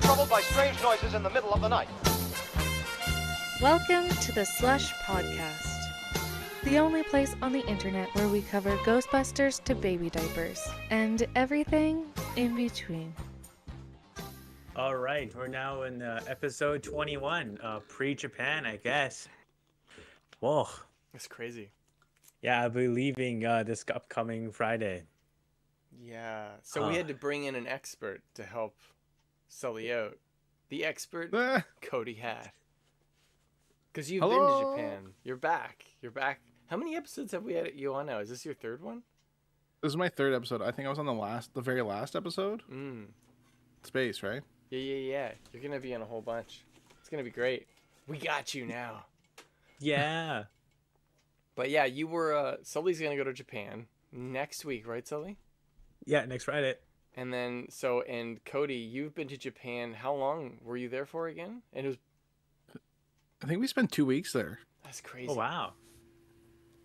troubled by strange noises in the middle of the night. Welcome to the SLUSH podcast, the only place on the internet where we cover Ghostbusters to baby diapers and everything in between. All right, we're now in episode 21, pre-Japan, I guess. Whoa. That's crazy. Yeah, I'll be leaving this upcoming Friday. Yeah. So we had to bring in an expert to help Sully out. The expert, Cody Hatt. Because you've been to Japan. You're back. You're back. How many episodes have we had you on now? Is this your third one? This is my third episode. I think I was on the very last episode. Space, right? Yeah. You're going to be in a whole bunch. It's going to be great. We got you now. Yeah. But yeah, you were, Sully's going to go to Japan next week, right, Sully? Yeah, next Friday. And then, and Cody, you've been to Japan. How long were you there for again? And it was... I think we spent 2 weeks there. That's crazy. Oh, wow.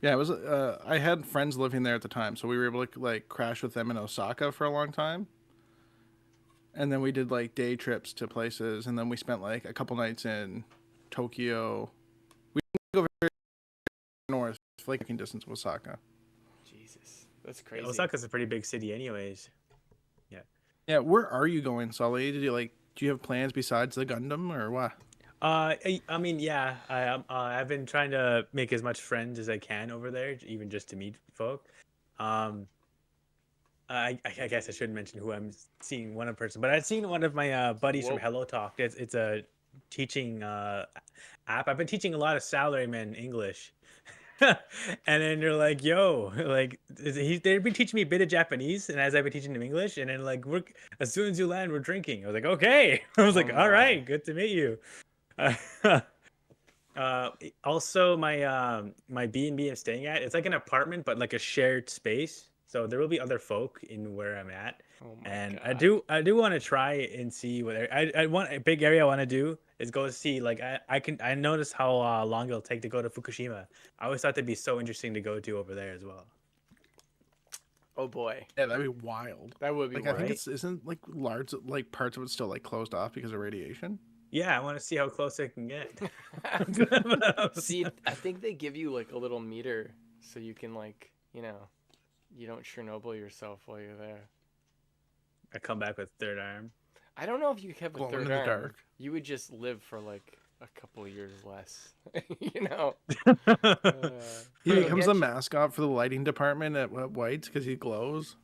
Yeah, it was. I had friends living there at the time, so we were able to like crash with them in Osaka for a long time. And then we did like day trips to places, and then we spent like a couple nights in Tokyo. We didn't go very north, like walking distance of Osaka. Jesus, that's crazy. Yeah, Osaka's a pretty big city anyways. Yeah. Yeah, where are you going, Sully? Do you have plans besides the Gundam or what? I mean, yeah, I've been trying to make as much friends as I can over there, even just to meet folk. I guess I should mention who I'm seeing one person, but I've seen one of my buddies from Hello Talk. It's a teaching app. I've been teaching a lot of salarymen English. And then they're like, yo, like they've been teaching me a bit of Japanese, and as I've been teaching them English, and then like as soon as you land, we're drinking. I was like, okay. I was like, all right, good to meet you. Also my B&B I'm staying at, it's like an apartment but like a shared space, so there will be other folk in where I'm at. And God. I do want to try and see what I want. A big area I want to do is go see, like I noticed how long it'll take to go to Fukushima. I always thought that'd be so interesting to go to over there as well. Oh boy. Yeah, that'd be wild. That would be like, wild. I think isn't like large, like parts of it still like closed off because of radiation. Yeah, I want to see how close I can get. See, I think they give you like a little meter so you can like, you don't Chernobyl yourself while you're there. I come back with third arm. I don't know if you have a Glowing third in the arm. dark. You would just live for like a couple of years less. You know. He becomes the mascot for the lighting department at White's because he glows.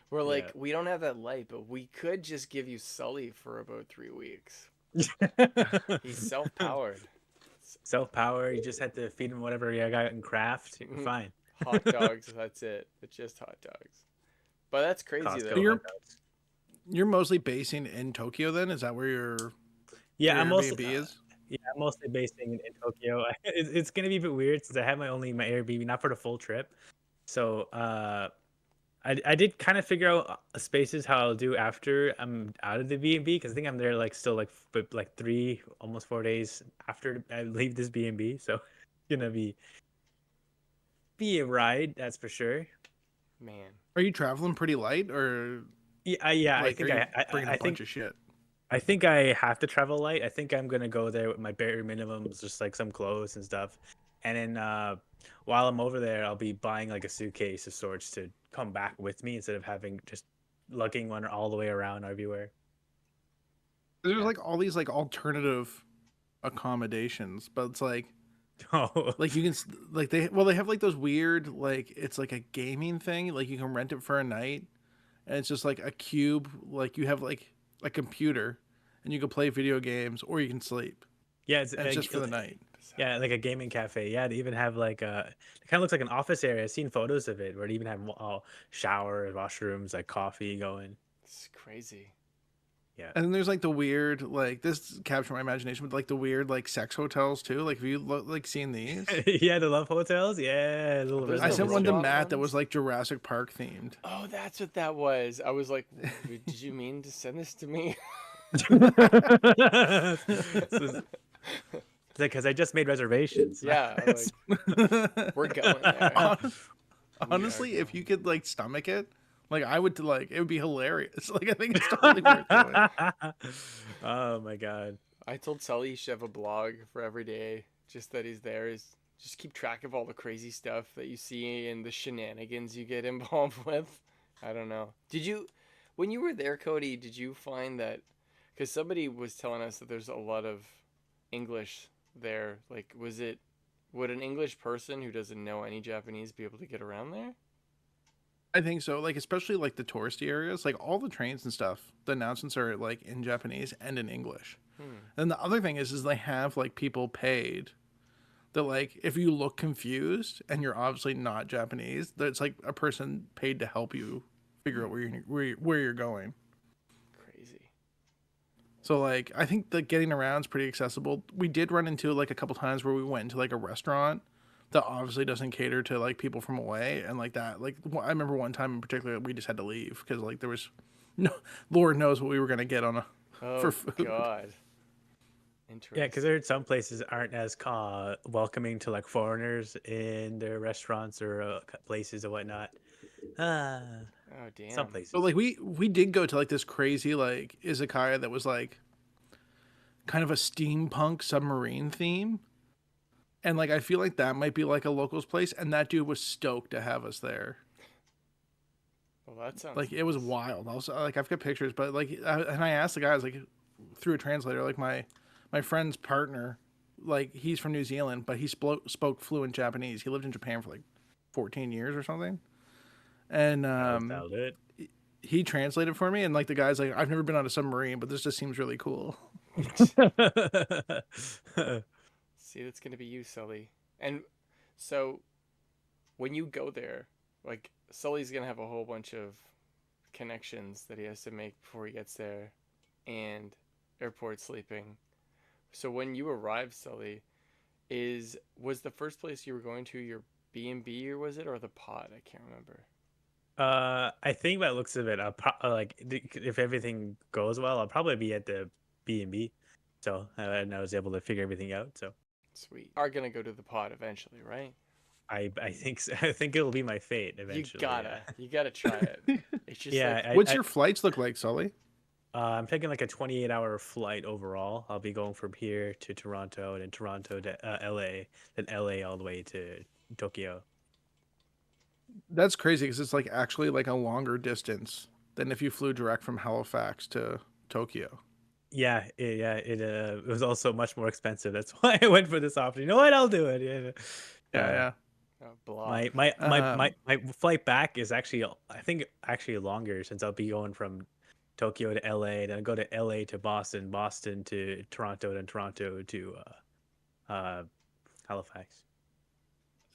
We're like, we don't have that light, but we could just give you Sully for about 3 weeks. He's self-powered. Self-powered. You just had to feed him whatever you got in craft. You're fine. Hot dogs. That's it. It's just hot dogs. But that's crazy Costco though. You're mostly basing in Tokyo then? Is that where your I'm Airbnb is? Yeah, I'm mostly basing in Tokyo. It's gonna be a bit weird since I have my Airbnb, not for the full trip. So I did kind of figure out spaces how I'll do after I'm out of the B&B, because I think I'm there like still like 3 almost 4 days after I leave this B&B. So it's gonna be a ride, that's for sure. Man, are you traveling pretty light or? Yeah. Like, I bringing think a bunch of shit. I think I have to travel light. I think I'm gonna go there with my bare minimums, just like some clothes and stuff. And then while I'm over there, I'll be buying like a suitcase of sorts to come back with me instead of having just lugging one all the way around everywhere. There's like all these like alternative accommodations, but it's like, Oh, like you can like they have like those weird, like it's like a gaming thing, like you can rent it for a night, and it's just like a cube, like you have like a computer, and you can play video games or you can sleep. yeah, It's just for the night. Yeah, like a gaming cafe. Yeah, they even have like it kind of looks like an office area. I've seen photos of it where they even have showers, washrooms, like coffee going. it's crazy. Yeah. And then there's like the weird, like this captured my imagination, but like the weird like sex hotels too. Like have you like seen these? Yeah, the love hotels. Yeah, a little bit. I sent one to robot Matt that ones? was like Jurassic Park themed. Oh, that's what that was. I was like, did you mean to send this to me? Because I just made reservations. Yeah, like, we're going there. Honestly, if you could like stomach it, Like I would like it would be hilarious. Like I think it's totally worth doing. Oh my god. I told Sully he should have a blog for every day, just that he's there. Is just keep track of all the crazy stuff that you see and the shenanigans you get involved with. I don't know. Did you, when you were there, Cody? Did you find that? Because somebody was telling us that there's a lot of English there. Like, would an English person who doesn't know any Japanese be able to get around there? I think so. Like especially like the touristy areas, like all the trains and stuff. The announcements are like in Japanese and in English. And the other thing is they have like people paid that like if you look confused and you're obviously not Japanese, that's like a person paid to help you figure out where you're going. Crazy. So like I think that getting around is pretty accessible. We did run into like a couple times where we went into like a restaurant that obviously doesn't cater to like people from away and like that. Like I remember one time in particular we just had to leave because like there was no Lord knows what we were gonna get on for food. God. Interesting. Yeah, because I heard some places aren't as welcoming to like foreigners in their restaurants or places and whatnot. Oh damn. Some places. But like we did go to like this crazy like izakaya that was like kind of a steampunk submarine theme. And like I feel like that might be like a locals place, and that dude was stoked to have us there. Well, that sounds like it was wild. Also, like I've got pictures, but like and I asked the guys like through a translator, like my friend's partner, like he's from New Zealand, but he spoke fluent Japanese. He lived in Japan for like 14 years or something, and he translated for me. And like the guy's like, I've never been on a submarine, but this just seems really cool. See, that's gonna be you, Sully. And so, when you go there, like Sully's gonna have a whole bunch of connections that he has to make before he gets there, and airport sleeping. So when you arrived, Sully, was the first place you were going to your B&B or was it, or the pod? I can't remember. I think by the looks of it, like if everything goes well, I'll probably be at the B&B. So and I was able to figure everything out. So sweet. Are gonna go to the pod eventually, right? I think so. I think it'll be my fate eventually. You gotta try it. It's just yeah. What's your flights look like, Sully? I'm taking like a 28-hour flight overall. I'll be going from here to Toronto and then Toronto to LA, then LA all the way to Tokyo. That's crazy because it's like actually like a longer distance than if you flew direct from Halifax to Tokyo. Yeah, it was also much more expensive. That's why I went for this option. You know what? I'll do it. Yeah. My flight back is actually, I think, actually longer since I'll be going from Tokyo to LA, then I'll go to LA to Boston, Boston to Toronto, then Toronto to Halifax.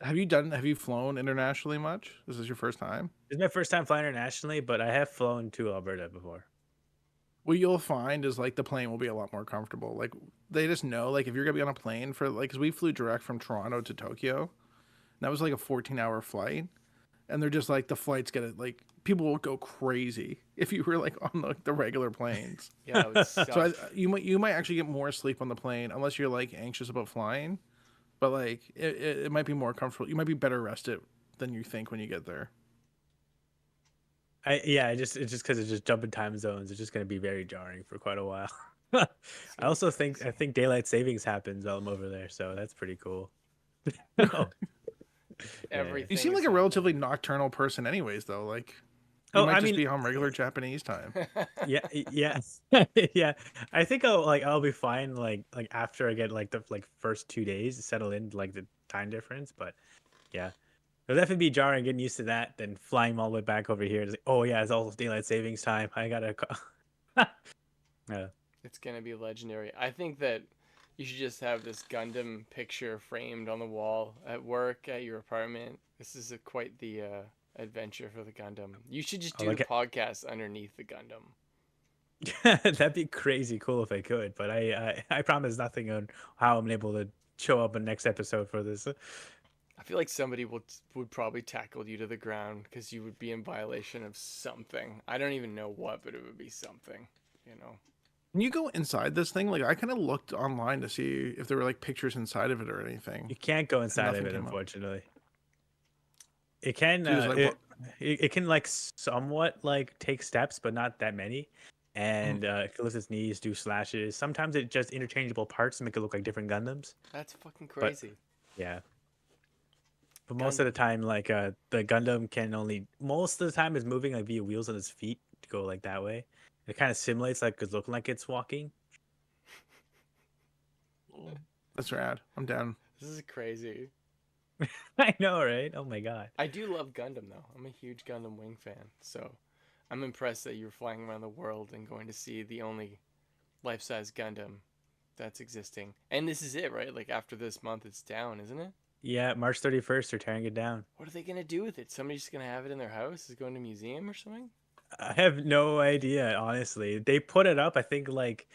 Have you flown internationally much? This is your first time? This is my first time flying internationally, but I have flown to Alberta before. What you'll find is like the plane will be a lot more comfortable. Like they just know like if you're gonna be on a plane for like, because we flew direct from Toronto to Tokyo, and that was like a 14-hour flight, and they're just like the flight's gonna like people will go crazy if you were like on the regular planes. Yeah, it would suck. So you might actually get more sleep on the plane unless you're like anxious about flying, but like it might be more comfortable. You might be better rested than you think when you get there. It's just because it's just jumping time zones. It's just going to be very jarring for quite a while. I also think daylight savings happens while I'm over there, so that's pretty cool. Everything. You seem like a relatively nocturnal person, anyways. Though, like you might just be on regular Japanese time. Yeah. I think I'll be fine. Like after I get like the first 2 days to settle in like the time difference, but yeah. It'll definitely be jarring getting used to that, then flying all the way back over here. It's like, oh yeah, it's all daylight savings time. I gotta. Yeah. It's gonna be legendary. I think that you should just have this Gundam picture framed on the wall at work, at your apartment. This is quite the adventure for the Gundam. You should just do the podcast underneath the Gundam. That'd be crazy cool if I could, but I promise nothing on how I'm able to show up in the next episode for this. I feel like somebody would probably tackle you to the ground because you would be in violation of something. I don't even know what, but it would be something, you know. When you go inside this thing, like I kind of looked online to see if there were like pictures inside of it or anything. You can't go inside of it, unfortunately. It can. it can like somewhat like take steps, but not that many. And it can lift its knees, do slashes. Sometimes it just interchangeable parts to make it look like different Gundams. That's fucking But crazy. yeah. But most of the time, like the Gundam can only most of the time is moving like via wheels on its feet to go like that way. It kind of simulates like it's looking like it's walking. That's rad. I'm down. This is crazy. I know, right? Oh my god. I do love Gundam though. I'm a huge Gundam Wing fan, so I'm impressed that you're flying around the world and going to see the only life-size Gundam that's existing. And this is it, right? Like after this month, it's down, isn't it? Yeah, March 31st, they're tearing it down. What are they gonna do with it? Somebody's just gonna have it in their house? Is it going to a museum or something? I have no idea, honestly. They put it up, I think, like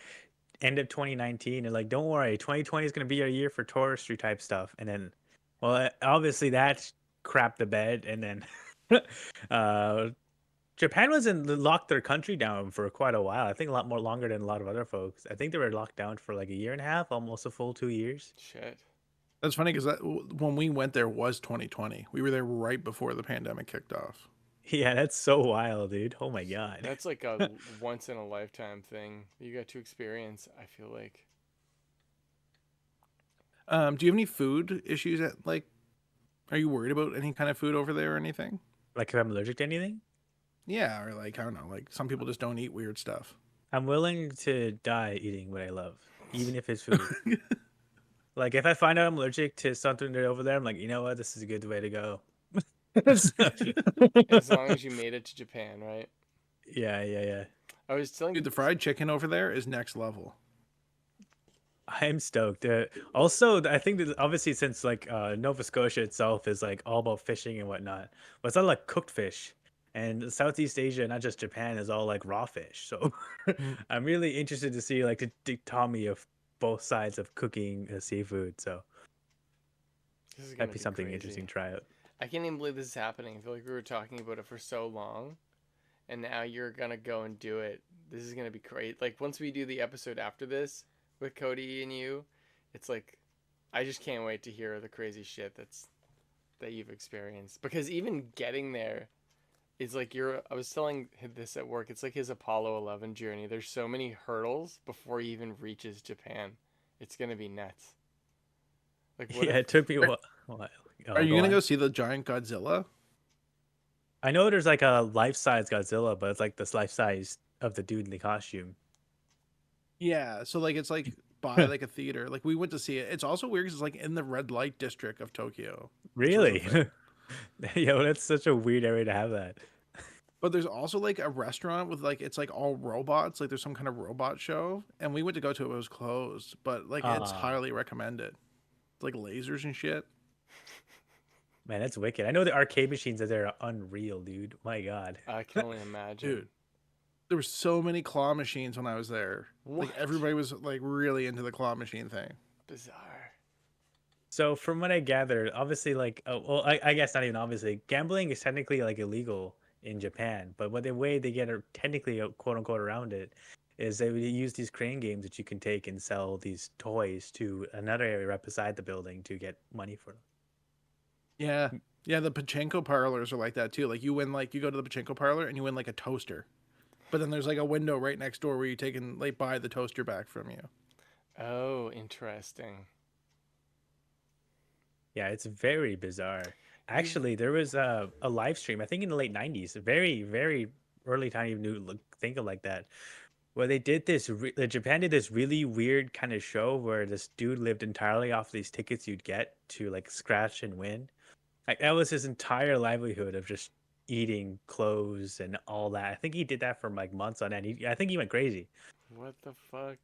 end of 2019, and like, don't worry, 2020 is gonna be our year for touristry type stuff. And then, well, obviously that crapped the bed, and then Japan was locked their country down for quite a while. I think a lot more longer than a lot of other folks. I think they were locked down for like a year and a half, almost a full 2 years. Shit. That's funny because when we went there was 2020. We were there right before the pandemic kicked off. Yeah, that's so wild, dude. Oh my god. That's like a once in a lifetime thing you got to experience, I feel like. Do you have any food issues at like? Are you worried about any kind of food over there or anything? Like if I'm allergic to anything? Yeah, or like I don't know, like some people just don't eat weird stuff. I'm willing to die eating what I love, even if it's food. Like if I find out I'm allergic to something over there, I'm like, you know what, this is a good way to go. As long as you made it to Japan, right? Yeah. I was telling Dude, the fried chicken over there is next level. I'm stoked. Also, I think that obviously since like Nova Scotia itself is like all about fishing and whatnot, but it's all like cooked fish. And Southeast Asia, not just Japan, is all like raw fish. So I'm really interested to see like the dichotomy of both sides of cooking seafood. So this is gonna that'd be something crazy. interesting to try out. I can't even believe this is happening. I feel like we were talking about it for so long, and now you're gonna go and do it. This is gonna be great. Like once we do the episode after this with Cody and you, it's like I just can't wait to hear the crazy shit that you've experienced. Because even getting there is like I was telling him this at work. It's like his Apollo 11 journey. There's so many hurdles before he even reaches Japan. It's gonna be nuts. Like what Yeah, it took me a while. Are you gonna go see the giant Godzilla? I know there's like a life-size Godzilla, but it's like this life-size of the dude in the costume. Yeah, so like it's like by like a theater. Like we went to see it. It's also weird because it's like in the red light district of Tokyo. Really? Yo, that's such a weird area to have that. But there's also like a restaurant with like it's like all robots. Like there's some kind of robot show, and we went to go to it. It was closed, but like it's highly recommended. It's like lasers and shit. Man, that's wicked. I know the arcade machines that are unreal, dude. My god. I can only imagine. Dude, there were so many claw machines when I was there. What? Like everybody was like really into the claw machine thing. Bizarre. So from what I gathered, obviously, like, well, I guess not even obviously, gambling is technically like illegal in Japan, but the way they get technically quote unquote around it is they would use these crane games that you can take and sell these toys to another area right beside the building to get money for them. Yeah. Yeah, the pachinko parlors are like that too. Like you win like you go to the pachinko parlor and you win like a toaster. But then there's like a window right next door where you take and like buy the toaster back from you. Oh, interesting. Yeah, it's very bizarre. Actually, there was a live stream, I think in the late 90s, a very, very early time you knew think of like that, where they did this, Japan did this really weird kind of show where this dude lived entirely off these tickets you'd get to like scratch and win. Like that was his entire livelihood of just eating clothes and all that. I think he did that for like months on end. I think he went crazy. What the fuck?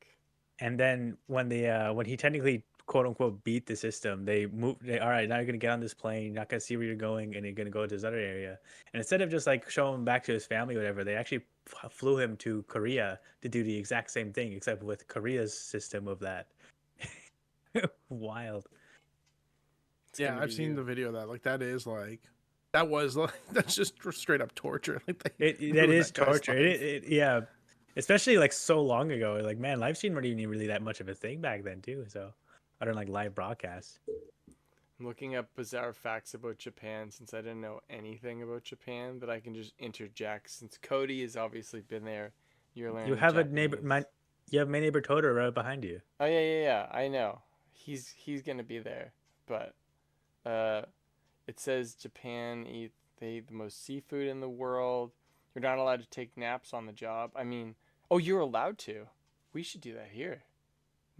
And then when he technically quote unquote beat the system, they moved. All right, now you're gonna get on this plane. You're not gonna see where you're going, and you're gonna go to this other area. And instead of just like showing him back to his family, or whatever, they actually flew him to Korea to do the exact same thing, except with Korea's system of that. Wild. Yeah, I've seen the video of that. Like that is like that was like that's just straight up torture. Like that is torture. Yeah, especially like so long ago. Like man, live stream weren't even really that much of a thing back then too. So I don't like live broadcasts. I'm looking up bizarre facts about Japan since I didn't know anything about Japan that I can just interject since Cody has obviously been there. You're You learning have a neighbor. Japanese. You have my neighbor Totoro right behind you. Oh yeah. I know. He's gonna be there, but uh, it says Japan they eat the most seafood in the world. You're not allowed to take naps on the job. I mean, oh, you're allowed to. We should do that here.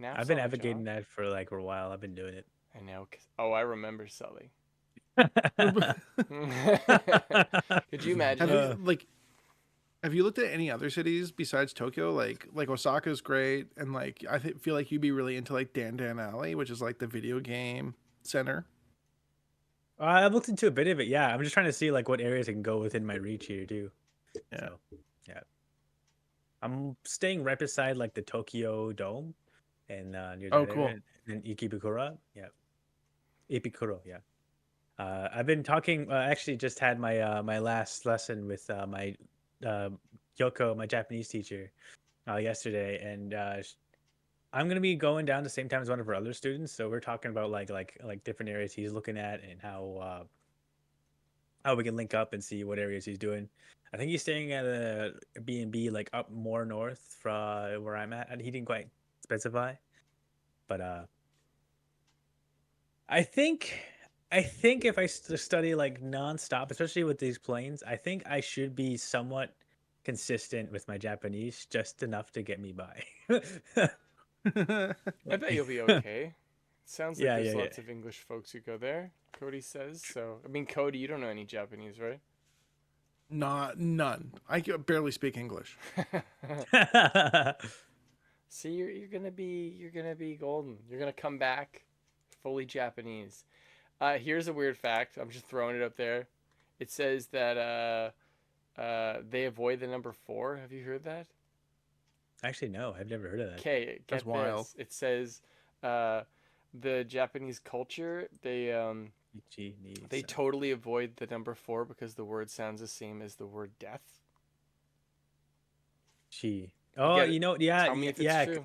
I've Naps been on the advocating job. that for like a while. I've been doing it. I know. Oh, I remember Sully. Could you Have imagine? you like have you looked at any other cities besides Tokyo? Like Osaka's great, and like feel like you'd be really into like Dan Dan Alley, which is like the video game center. I've looked into a bit of it. Yeah, I'm just trying to see like what areas I can go within my reach here too. Yeah. So, yeah, I'm staying right beside like the Tokyo Dome, and near Oh, that cool. area, and Ikebukuro. Yeah, Ipikuro. Yeah. I've been talking. Actually, just had my my last lesson with my uh, Yoko, my Japanese teacher, yesterday, and I'm gonna be going down the same time as one of our other students. So we're talking about like different areas he's looking at and how we can link up and see what areas he's doing. I think he's staying at a B&B like up more north from where I'm at. And he didn't quite specify, but I think if I study like nonstop, especially with these planes, I think I should be somewhat consistent with my Japanese, just enough to get me by. I bet you'll be okay. Sounds like Yeah, there's yeah, yeah. lots of English folks who go there. Cody says so. I mean, Cody, you don't know any Japanese, right? None. Barely speak English. See, you're gonna be golden. You're gonna come back fully Japanese. Here's a weird fact. I'm just throwing it up there. It says that they avoid the number 4. Have you heard that? Actually, no, I've never heard of that. Okay, That's get wild. this. It says uh, the Japanese culture they totally avoid the number 4 because the word sounds the same as the word death. She. Oh, get it. you know, yeah, Tell me if it's yeah, true.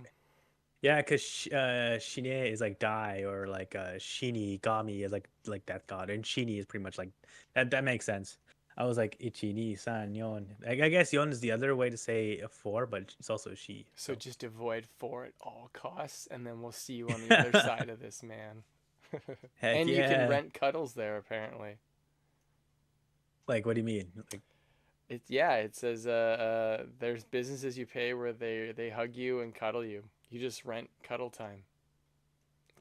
yeah, because Shine is like die, or like Shini Gami is like death god, and Shini is pretty much like that. That makes sense. I was like Ichi ni san yon. I guess yon is the other way to say 4, but it's also she. So So just avoid 4 at all costs, and then we'll see you on the other side of this, man. heck And you can yeah. rent cuddles there, apparently. Like, what do you mean? Like, It says there's businesses you pay where they hug you and cuddle you. You just rent cuddle time.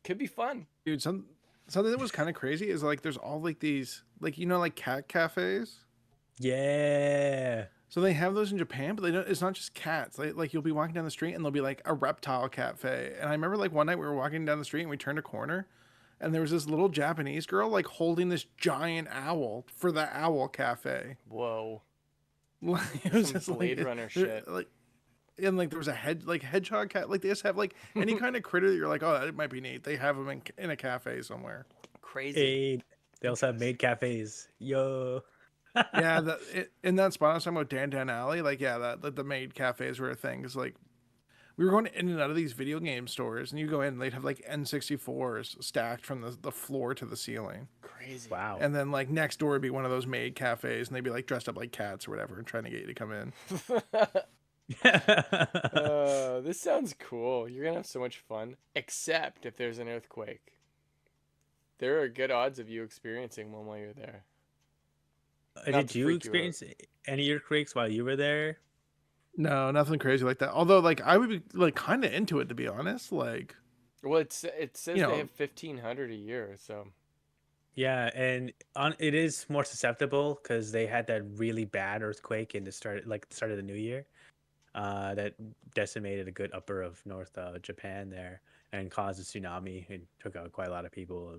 Could be fun. Dude, something that was kind of crazy is like there's all like these like like cat cafes. yeah. So they have those in Japan, but they don't. It's not just cats. Like you'll be walking down the street and there'll be like a reptile cafe. And I remember like one night we were walking down the street and we turned a corner, and there was this little Japanese girl like holding this giant owl for the owl cafe. Whoa. It was Some just Blade like, Runner shit. Like, and like there was a hedgehog cat. Like they just have like any kind of critter that you're like, oh, that might be neat. They have them in a cafe somewhere. Crazy. Hey, they also have maid cafes. Yo. Yeah, in that spot I was talking about Dan Dan Alley, like yeah, that the maid cafes were a thing. Cause like we were going in and out of these video game stores, and you go in, and they'd have like N64s stacked from the floor to the ceiling. Crazy. Wow. And then like next door would be one of those maid cafes, and they'd be like dressed up like cats or whatever, and trying to get you to come in. This sounds cool. You're gonna have so much fun. Except if there's an earthquake. There are good odds of you experiencing one while you're there. Not Did to you freak you out. experience any earthquakes while you were there? No, nothing crazy like that. Although like I would be like kind of into it, to be honest. Like Well, it says You they know. have 1,500 a year, so Yeah, and it is more susceptible because they had that really bad earthquake in the start of the new year, that decimated a good upper of North Japan there and caused a tsunami and took out quite a lot of people.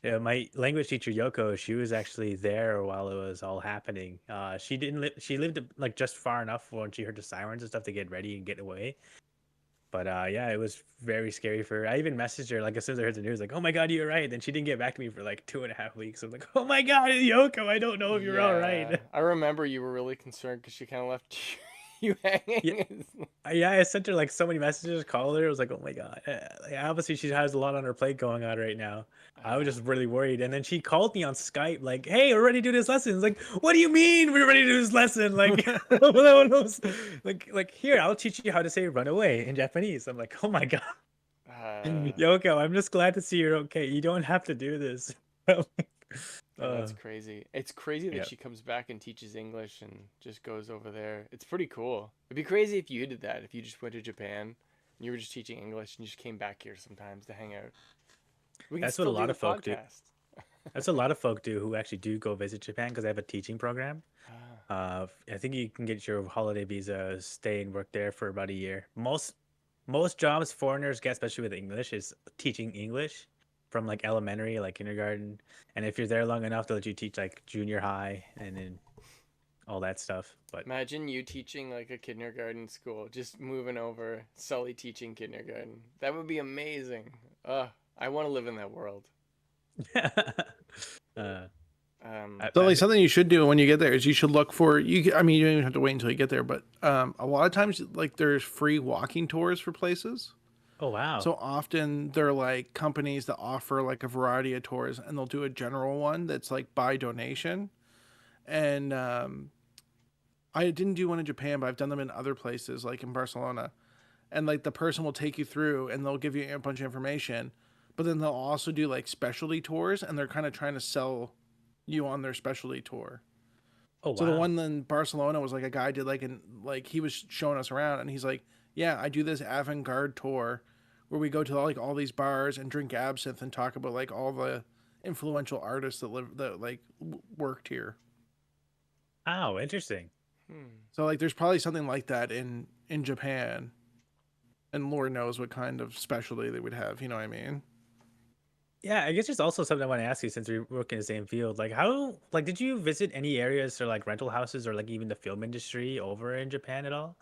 Yeah, my language teacher Yoko, she was actually there while it was all happening. She didn't live. She lived like just far enough when she heard the sirens and stuff to get ready and get away. But yeah, it was very scary for her. I even messaged her like as soon as I heard the news, like, "Oh my God, you're right." Then she didn't get back to me for like 2.5 weeks. I'm like, "Oh my God, Yoko, I don't know if you're all right." I remember you were really concerned because she kind of left You Yeah. hanging? Yeah, I sent her like so many messages, called her. I was like, oh my god. Like, obviously, she has a lot on her plate going on right now. I was just really worried, and then she called me on Skype, like, "Hey, we're ready to do this lesson." It's like, what do you mean we're ready to do this lesson? Like, like here, I'll teach you how to say "run away" in Japanese. I'm like, oh my god, Yoko, I'm just glad to see you're okay. You don't have to do this. That's crazy. It's crazy that yeah. she comes back and teaches English and just goes over there. It's pretty cool. It'd be crazy if you did that. If you just went to Japan and you were just teaching English and you just came back here sometimes to hang out. We can That's what a still do lot the of folk do. podcast. That's a lot of folk do who actually do go visit Japan because they have a teaching program. Ah, I think you can get your holiday visa, stay and work there for about a year. Most jobs foreigners get, especially with English, is teaching English from like elementary, like kindergarten. And if you're there long enough, they'll let you teach like junior high and then all that stuff. But imagine you teaching like a kindergarten school, just moving over, Sully teaching kindergarten. That would be amazing. I want to live in that world. uh, So like I, something you should do when you get there is you should look for you. I mean, you don't even have to wait until you get there, but a lot of times like there's free walking tours for places. oh wow. So often they're like companies that offer like a variety of tours, and they'll do a general one that's like by donation. And I didn't do one in Japan, but I've done them in other places, like in Barcelona. And like the person will take you through, and they'll give you a bunch of information, but then they'll also do like specialty tours, and they're kind of trying to sell you on their specialty tour. Oh So the wow. one in Barcelona was like a guy did like he was showing us around, and he's like, "Yeah, I do this avant-garde tour where we go to like all these bars and drink absinthe and talk about like all the influential artists that like worked here." Oh, interesting. So like there's probably something like that in Japan, and Lord knows what kind of specialty they would have. You know what I mean? Yeah, I guess there's also something I want to ask you since we work in the same field. Like how like did you visit any areas or like rental houses or like even the film industry over in Japan at all?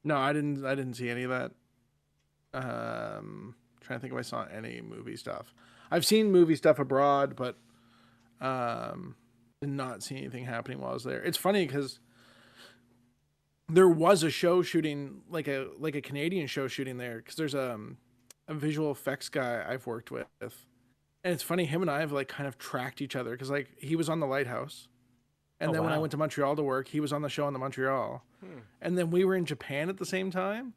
No, I didn't. I didn't see any of that. Trying to think if I saw any movie stuff. I've seen movie stuff abroad, but did not see anything happening while I was there. It's funny because there was a show shooting, like a Canadian show shooting there, because there's a visual effects guy I've worked with, and it's funny, him and I have like kind of tracked each other because like he was on The Lighthouse, and Oh then when I wow. went to Montreal to work, he was on the show in the Montreal, and then we were in Japan at the same time.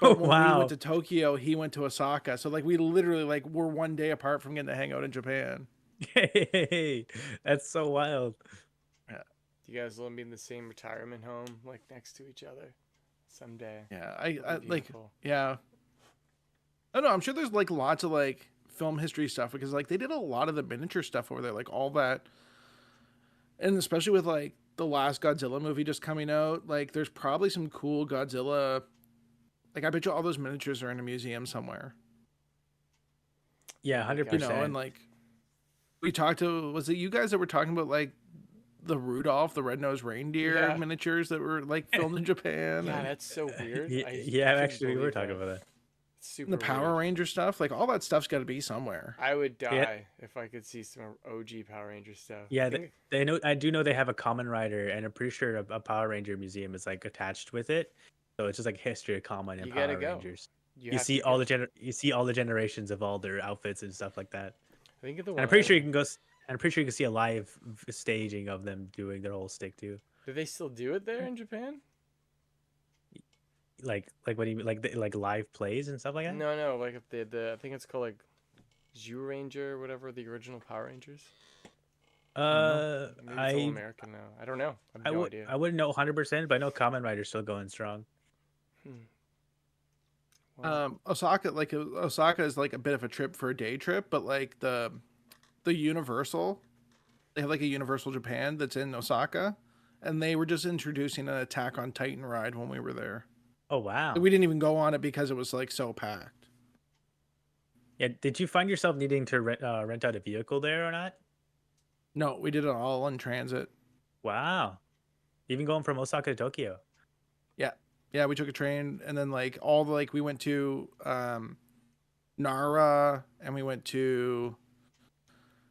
Oh But when we went wow. to Tokyo, he went to Osaka. So like we literally like were one day apart from getting to hang out in Japan. Hey, that's so wild. Yeah, Do you guys want to be in the same retirement home, like next to each other, someday? yeah. I That'd be like beautiful. yeah. I don't know. I'm sure there's like lots of like film history stuff because like they did a lot of the miniature stuff over there, like all that, and especially with like the last Godzilla movie just coming out, like there's probably some cool Godzilla. Like I bet you all those miniatures are in a museum somewhere. Yeah, Oh my You gosh. know, and 100%. like we talked to, was it you guys that were talking about like the Rudolph the red-nosed reindeer Yeah. miniatures that were like filmed in Japan, Yeah, and that's so weird. Yeah, couldn't actually we were believe talking that. about that. It's super the Power weird. Ranger stuff, like all that stuff's got to be somewhere. I would Yeah, die if I could see some OG Power Ranger stuff. I yeah, think they know. I do know they have a Common Rider, and I'm pretty sure a Power Ranger museum is like attached with it. So it's just like history of Common and you gotta Power go. Rangers. You You have to see go. you see all the generations of all their outfits and stuff like that. I think the And one I'm pretty sure I you can go. And I'm pretty sure you can see a live staging of them doing their whole stick too. do they still do it there in Japan? Like what do you mean? Like live plays and stuff like that? No, no, like if the I think it's called like Zhu Ranger or whatever, the original Power Rangers. Maybe it's all I American now. I don't know. I have no idea. I wouldn't know 100%, but I know Kamen Rider's still going strong. Hmm. Well, Osaka is like a bit of a trip for a day trip, but like the Universal, they have like a Universal Japan that's in Osaka, and they were just introducing an Attack on Titan ride when we were there. Oh wow. We didn't even go on it because it was like so packed. Yeah, did you find yourself needing to rent out a vehicle there or not? No, we did it all in transit. Wow. Even going from Osaka to Tokyo. Yeah. Yeah, we took a train, and then like all the like we went to Nara, and we went to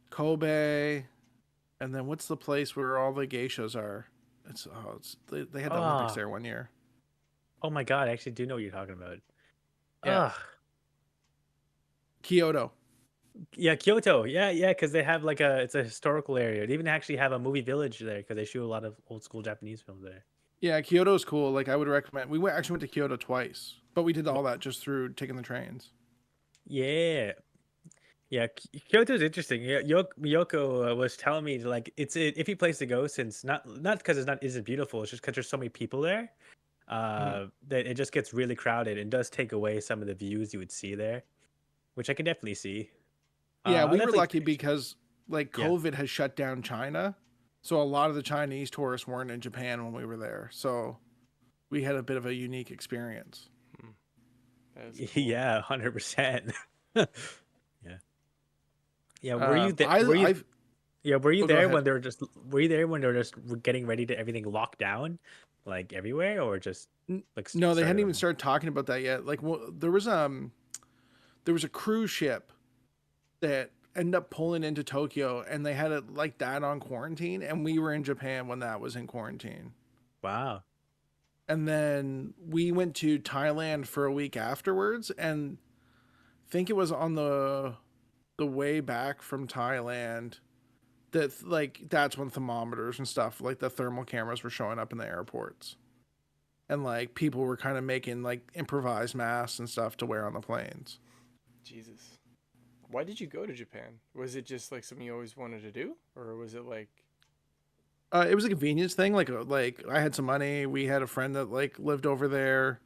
Kobe, and then what's the place where all the geishas are? They had the Olympics Oh, there one year. Oh my god, I actually do know what you're talking about. Yeah. Ugh. Kyoto. Yeah, Kyoto. Yeah, because they have like it's a historical area. They even actually have a movie village there because they shoot a lot of old school Japanese films there. Yeah, Kyoto's cool. Like I would recommend. Actually went to Kyoto twice, but we did all that just through taking the trains. Yeah, yeah. Kyoto's interesting. Yeah, Miyoko was telling me like it's an iffy place to go since not because it's not isn't beautiful. It's just because there's so many people there. That it just gets really crowded and does take away some of the views you would see there, which I can definitely see. Yeah, I'll we were definitely lucky because like yeah. COVID has shut down China, so a lot of the Chinese tourists weren't in Japan when we were there. So we had a bit of a unique experience. That is cool. Yeah, 100%. Yeah. Yeah, were you there? Were you Oh, go there ahead. when they were just were you there when they were just getting ready to everything locked down like everywhere or just like No, they started hadn't even on- started talking about that yet. Like, there was a cruise ship that ended up pulling into Tokyo, and they had it like that on quarantine, and we were in Japan when that was in quarantine. Wow. And then we went to Thailand for a week afterwards, and I think it was on the way back from Thailand that like that's when thermometers and stuff like the thermal cameras were showing up in the airports. And like people were kind of making like improvised masks and stuff to wear on the planes. Jesus. Why did you go to Japan? Was it just like something you always wanted to do, or was it like? It was a convenience thing. Like I had some money. We had a friend that like lived over there.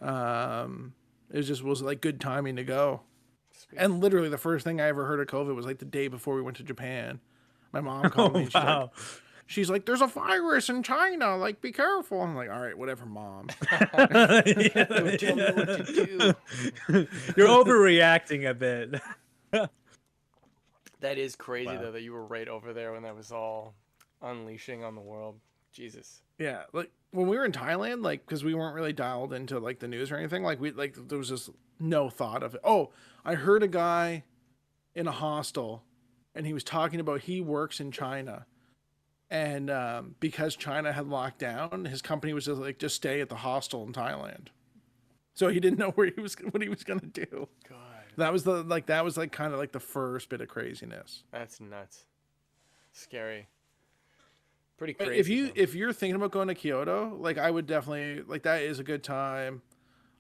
It was like good timing to go. Sweet. And literally the first thing I ever heard of COVID was like the day before we went to Japan. My mom called me. And Wow. she's like, "There's a virus in China. Like, be careful." I'm like, "All right, whatever, mom." Don't tell me what to do. You're overreacting a bit. That is crazy Wow. though that you were right over there when that was all unleashing on the world. Jesus. Yeah, like when we were in Thailand, like because we weren't really dialed into like the news or anything, like there was just no thought of it. Oh, I heard a guy in a hostel, and he was talking about he works in China, and because China had locked down, his company was just stay at the hostel in Thailand, so he didn't know what he was gonna do. God. That was kind of like the first bit of craziness. That's nuts. Scary. Pretty But crazy. if you're thinking about going to Kyoto, like I would definitely like that is a good time.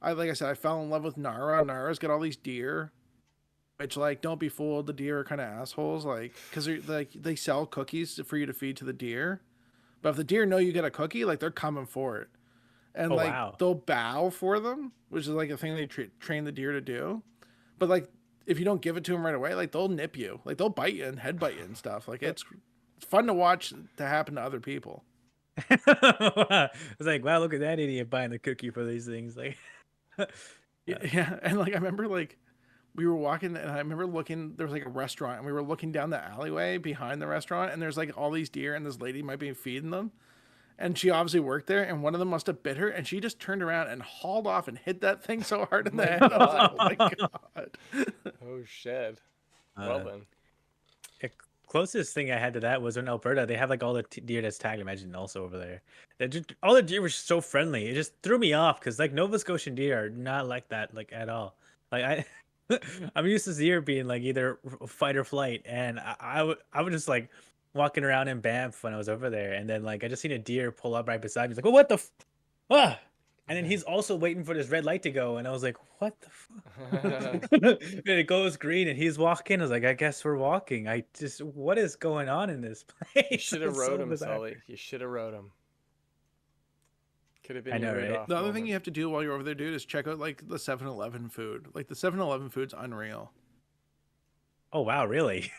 Like I said, I fell in love with Nara. Nara's got all these deer, which like don't be fooled. The deer are kind of assholes, like because they sell cookies for you to feed to the deer, but if the deer know you get a cookie, like they're coming for it, and Oh, like wow. they'll bow for them, which is like a thing they train the deer to do. But like if you don't give it to them right away, like they'll nip you, like they'll bite you and headbutt you and stuff. Like it's fun to watch to happen to other people. It's like, wow, look at that idiot buying the cookie for these things. Like, Yeah, and like I remember like we were walking and I remember looking there was like a restaurant and we were looking down the alleyway behind the restaurant and there's like all these deer and this lady might be feeding them. And she obviously worked there and one of them must have bit her and she just turned around and hauled off and hit that thing so hard in the head. I was like, oh my god. Oh shit. Well then. the closest thing I had to that was in Alberta. They have like all the deer that's tagged. Imagine also over there. All the deer were so friendly. It just threw me off because like Nova Scotian deer are not like that like at all. Like I'm used to deer being like either fight or flight, and I would just like walking around in Banff when I was over there, and then like I just seen a deer pull up right beside me. He's like, "Oh, what the?" Ah! And then he's also waiting for this red light to go, and I was like, "What the fuck?" And it goes green, and he's walking. I was like, "I guess we're walking." What is going on in this place? You should have It's rode so him, bizarre. Sully. You should have rode him. Could have been I know, your right? off The other thing moment. you have to do while you're over there, dude, is check out like the 7-Eleven food. Like the 7-Eleven food's unreal. Oh wow, really?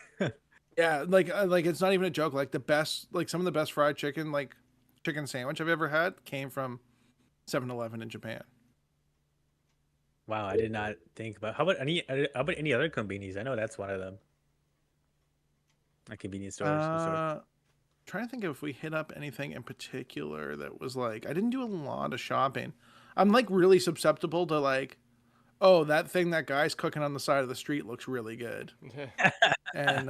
Yeah, like it's not even a joke. Like the best, like some of the best fried chicken, like chicken sandwich I've ever had came from 7-Eleven in Japan. Wow, I did not think about. How about any other convenience? I know that's one of them. Like convenience stores. Trying to think if we hit up anything in particular that was like I didn't do a lot of shopping. I'm like really susceptible to like, oh, that thing that guy's cooking on the side of the street looks really good, and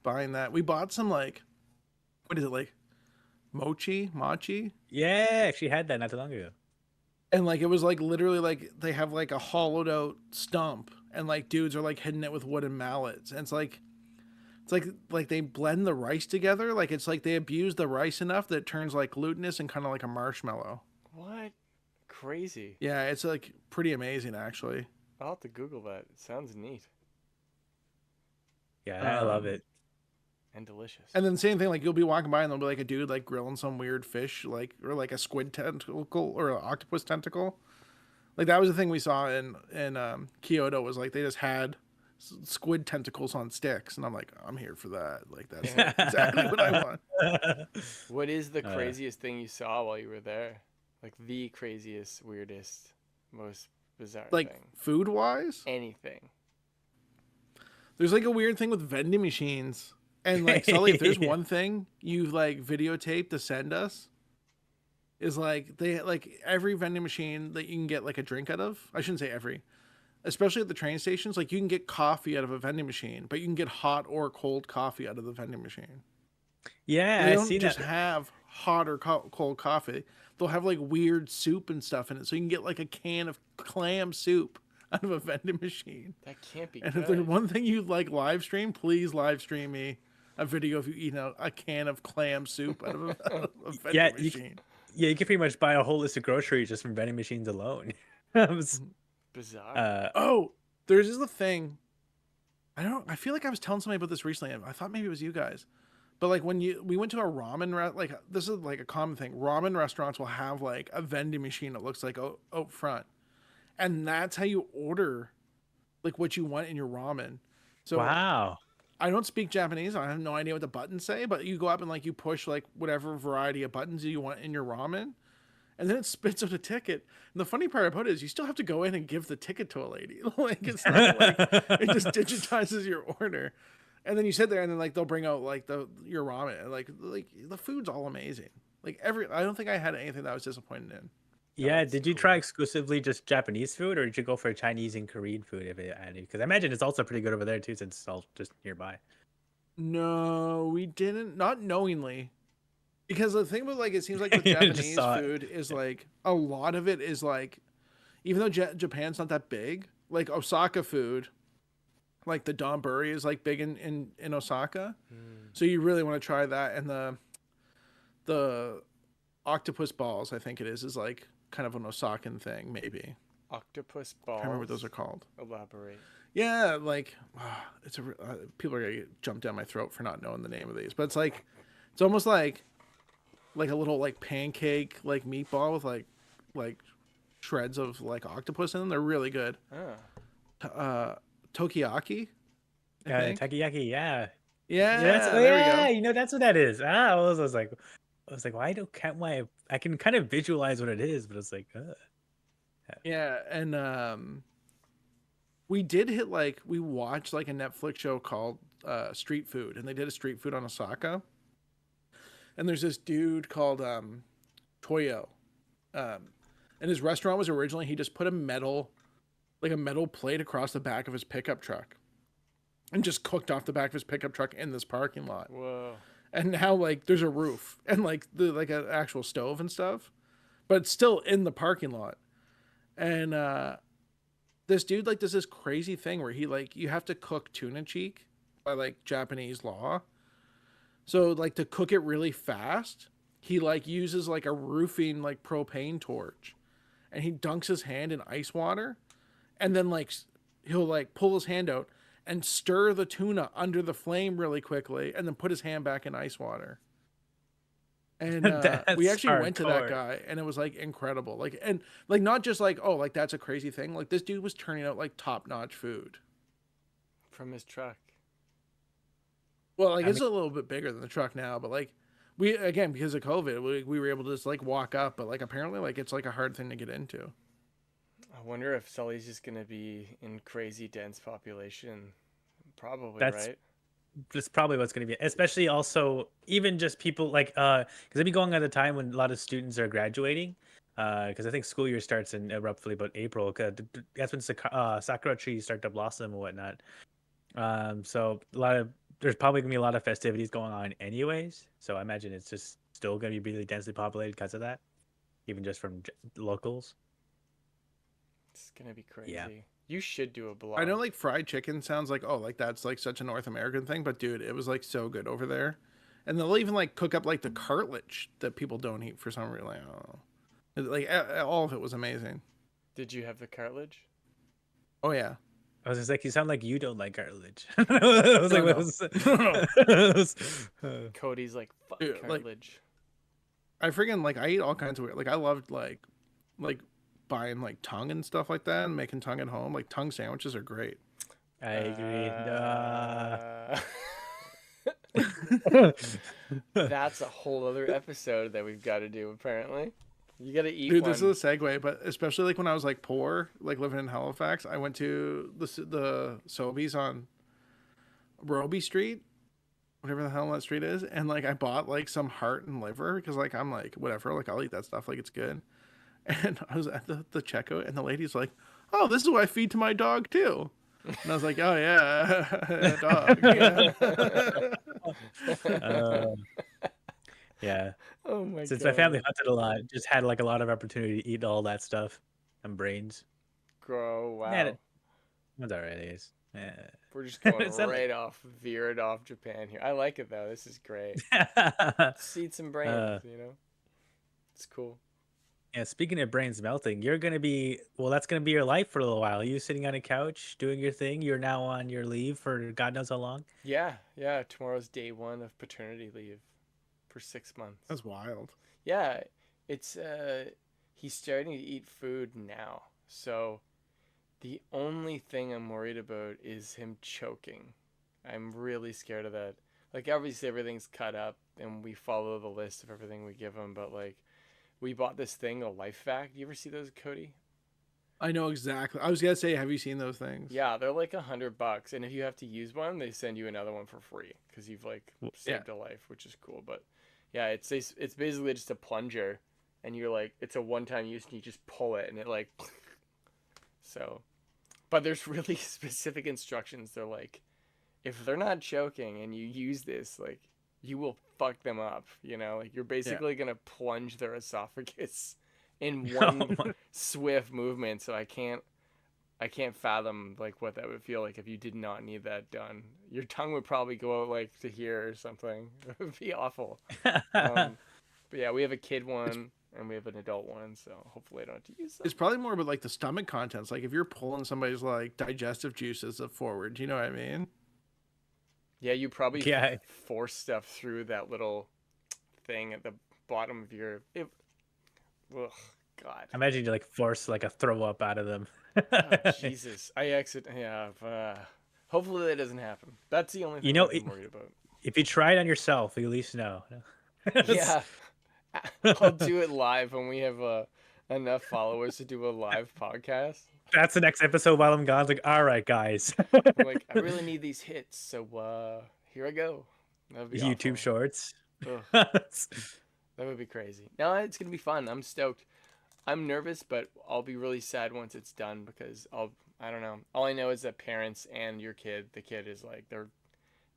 buying that. We bought some like, what is it like, mochi? Yeah, actually had that not too long ago. And like it was like literally like they have like a hollowed out stump, and like dudes are like hitting it with wooden mallets, and it's like they blend the rice together. Like it's like they abuse the rice enough that it turns like glutinous and kind of like a marshmallow. What? Crazy. Yeah, it's like pretty amazing actually. I'll have to Google that. It sounds neat Yeah, I love it. and delicious. And then same thing, like you'll be walking by and there'll be like a dude like grilling some weird fish, like or like a squid tentacle or an octopus tentacle. Like that was the thing we saw in Kyoto, was like they just had squid tentacles on sticks, and I'm like, I'm here for that. Like that's exactly what I want. What is the craziest thing you saw while you were there? Like the craziest, weirdest, most bizarre Like thing? food wise, Anything. there's like a weird thing with vending machines. And like Sully, if there's one thing you like videotape to send us, is like they like every vending machine that you can get like a drink out of. I shouldn't say every, especially at the train stations. Like you can get coffee out of a vending machine, but you can get hot or cold coffee out of the vending machine. Yeah, They I don't seen just that. have hot or cold coffee. They'll have like weird soup and stuff in it, so you can get like a can of clam soup out of a vending machine. That can't be And good. if there's one thing you'd like live stream, please live stream me a video of you eating a can of clam soup out of a vending Yeah, machine. you can pretty much buy a whole list of groceries just from vending machines alone. Bizarre. Oh, there's just a thing. I feel like I was telling somebody about this recently. I thought maybe it was you guys. But like when we went to a ramen like this is like a common thing. Ramen restaurants will have like a vending machine that looks like out front. And that's how you order like what you want in your ramen. So Wow. I don't speak Japanese. I have no idea what the buttons say, but you go up and like you push like whatever variety of buttons you want in your ramen, and then it spits out a ticket. And the funny part about it is you still have to go in and give the ticket to a lady. Like it's not like it just digitizes your order, and then you sit there and then like they'll bring out like your ramen, and like the food's all amazing. Like I don't think I had anything that I was disappointed in. Yeah, That's did you cool. try exclusively just Japanese food, or did you go for Chinese and Korean food if it had it? Because I imagine it's also pretty good over there too, since it's all just nearby. No, we didn't. Not knowingly. Because the thing with like it seems like with You just Japanese saw it. food is like a lot of it is like, even though Japan's not that big, like Osaka food, like the donburi is like big in Osaka. So you really want to try that, and the octopus balls, I think it is like kind of an Osakan thing, maybe. Octopus I balls. can't remember what those are called. Elaborate. Yeah, like people are gonna jump down my throat for not knowing the name of these, but it's almost like a little like pancake like meatball with like shreds of like octopus in them. They're really good. Tokiyaki, I think. Takoyaki, yeah. Yeah, That's there we go. you know that's what that is. I was like, I can kind of visualize what it is, but it's like, Yeah, and we did hit like we watched like a Netflix show called Street Food, and they did a street food on Osaka. And there's this dude called Toyo, and his restaurant was originally he just put a metal plate across the back of his pickup truck, and just cooked off the back of his pickup truck in this parking lot. Whoa. And now like there's a roof and like an actual stove and stuff, but it's still in the parking lot. And this dude like does this crazy thing where he like you have to cook tuna cheek by like Japanese law. So like to cook it really fast, he like uses like a roofing like propane torch, and he dunks his hand in ice water, and then like he'll like pull his hand out and stir the tuna under the flame really quickly, and then put his hand back in ice water. And we That's actually went to that hardcore. guy, and it was like incredible. Like and like not just like oh like that's a crazy thing. Like this dude was turning out like top notch food. From his truck. Well, like I it's a little bit bigger than the truck now, but like we again because of COVID, we were able to just like walk up, but like apparently like it's like a hard thing to get into. I wonder if Sully's just going to be in crazy dense population. Probably, That's right? that's probably what's going to be, especially also even just people like because I'd be going at a time when a lot of students are graduating, because I think school year starts in roughly about April. 'Cause that's when sakura trees start to blossom and whatnot. So there's probably gonna be a lot of festivities going on anyways. So I imagine it's just still gonna be really densely populated because of that, even just from locals. It's gonna be crazy. Yeah. You should do a blog. I know like fried chicken sounds like, oh, like that's like such a North American thing, but dude, it was like so good over there. And they'll even like cook up like the cartilage that people don't eat for some reason. Like, I don't know. Like all of it was amazing. Did you have the cartilage? Oh yeah. I was just like, you sound like you don't like cartilage. I was like, No, what was Cody's like, fuck Dude, like- cartilage. I freaking like I eat all kinds of weird. Like I loved like buying like tongue and stuff like that and making tongue at home. Like tongue sandwiches are great. I agree. That's a whole other episode that we've got to do. Apparently, you got to eat Dude, one. this is a segue, but especially like when I was like poor, like living in Halifax, I went to the Sobeys on Roby Street, whatever the hell that street is, and like I bought like some heart and liver because like I'm like whatever, like I'll eat that stuff, like it's good. And I was at the checkout, and the lady's like, "Oh, this is what I feed to my dog too." And I was like, "Oh yeah, dog." Yeah. Oh my Since god. my family hunted a lot, just had like a lot of opportunity to eat all that stuff and brains. Grow. Wow. Yeah, that's all right, I guess. Yeah. We're just going It's not right off, veered off Japan here. I like it though. This is great. Seed some brains, you know. It's cool. Yeah, speaking of brains melting, you're gonna be that's gonna be your life for a little while. You sitting on a couch doing your thing. You're now on your leave for God knows how long. Yeah. Tomorrow's day 1 of paternity leave for 6 months. That's wild. Yeah, it's he's starting to eat food now. So the only thing I'm worried about is him choking. I'm really scared of that. Like obviously everything's cut up and we follow the list of everything we give him, but like we bought this thing, a Life Vac. You ever see those, Cody? I know exactly. I was gonna say, have you seen those things? Yeah, they're like $100, and if you have to use one, they send you another one for free because you've like saved a life, which is cool. But yeah, it's basically just a plunger, and you're like, it's a one-time use, and you just pull it, and it like, so. But there's really specific instructions. They're like, if they're not choking and you use this, like, you will fuck them up. You know, like you're basically gonna plunge their esophagus in one swift movement. So I can't fathom like what that would feel like if you did not need that done. Your tongue would probably go out like to here or something. It would be awful. But yeah, we have a kid one and we have an adult one, so hopefully I don't have to use them. It's probably more about like the stomach contents. Like if you're pulling somebody's like digestive juices forward, you know what I mean? Yeah, you probably force stuff through that little thing at the bottom of your. Ugh, God. Imagine you like force like a throw up out of them. Oh, Jesus, I exit. Yeah. Hopefully that doesn't happen. That's the only thing I'm worried about. If you try it on yourself, you at least know. Yeah, I'll do it live when we have enough followers to do a live podcast. That's the next episode while I'm gone. It's like, all right, guys. I'm like, I really need these hits, so here I go. That'd be YouTube awful. Shorts. That would be crazy. No, it's gonna be fun. I'm stoked. I'm nervous, but I'll be really sad once it's done because I don't know. All I know is that parents and the kid is like, they're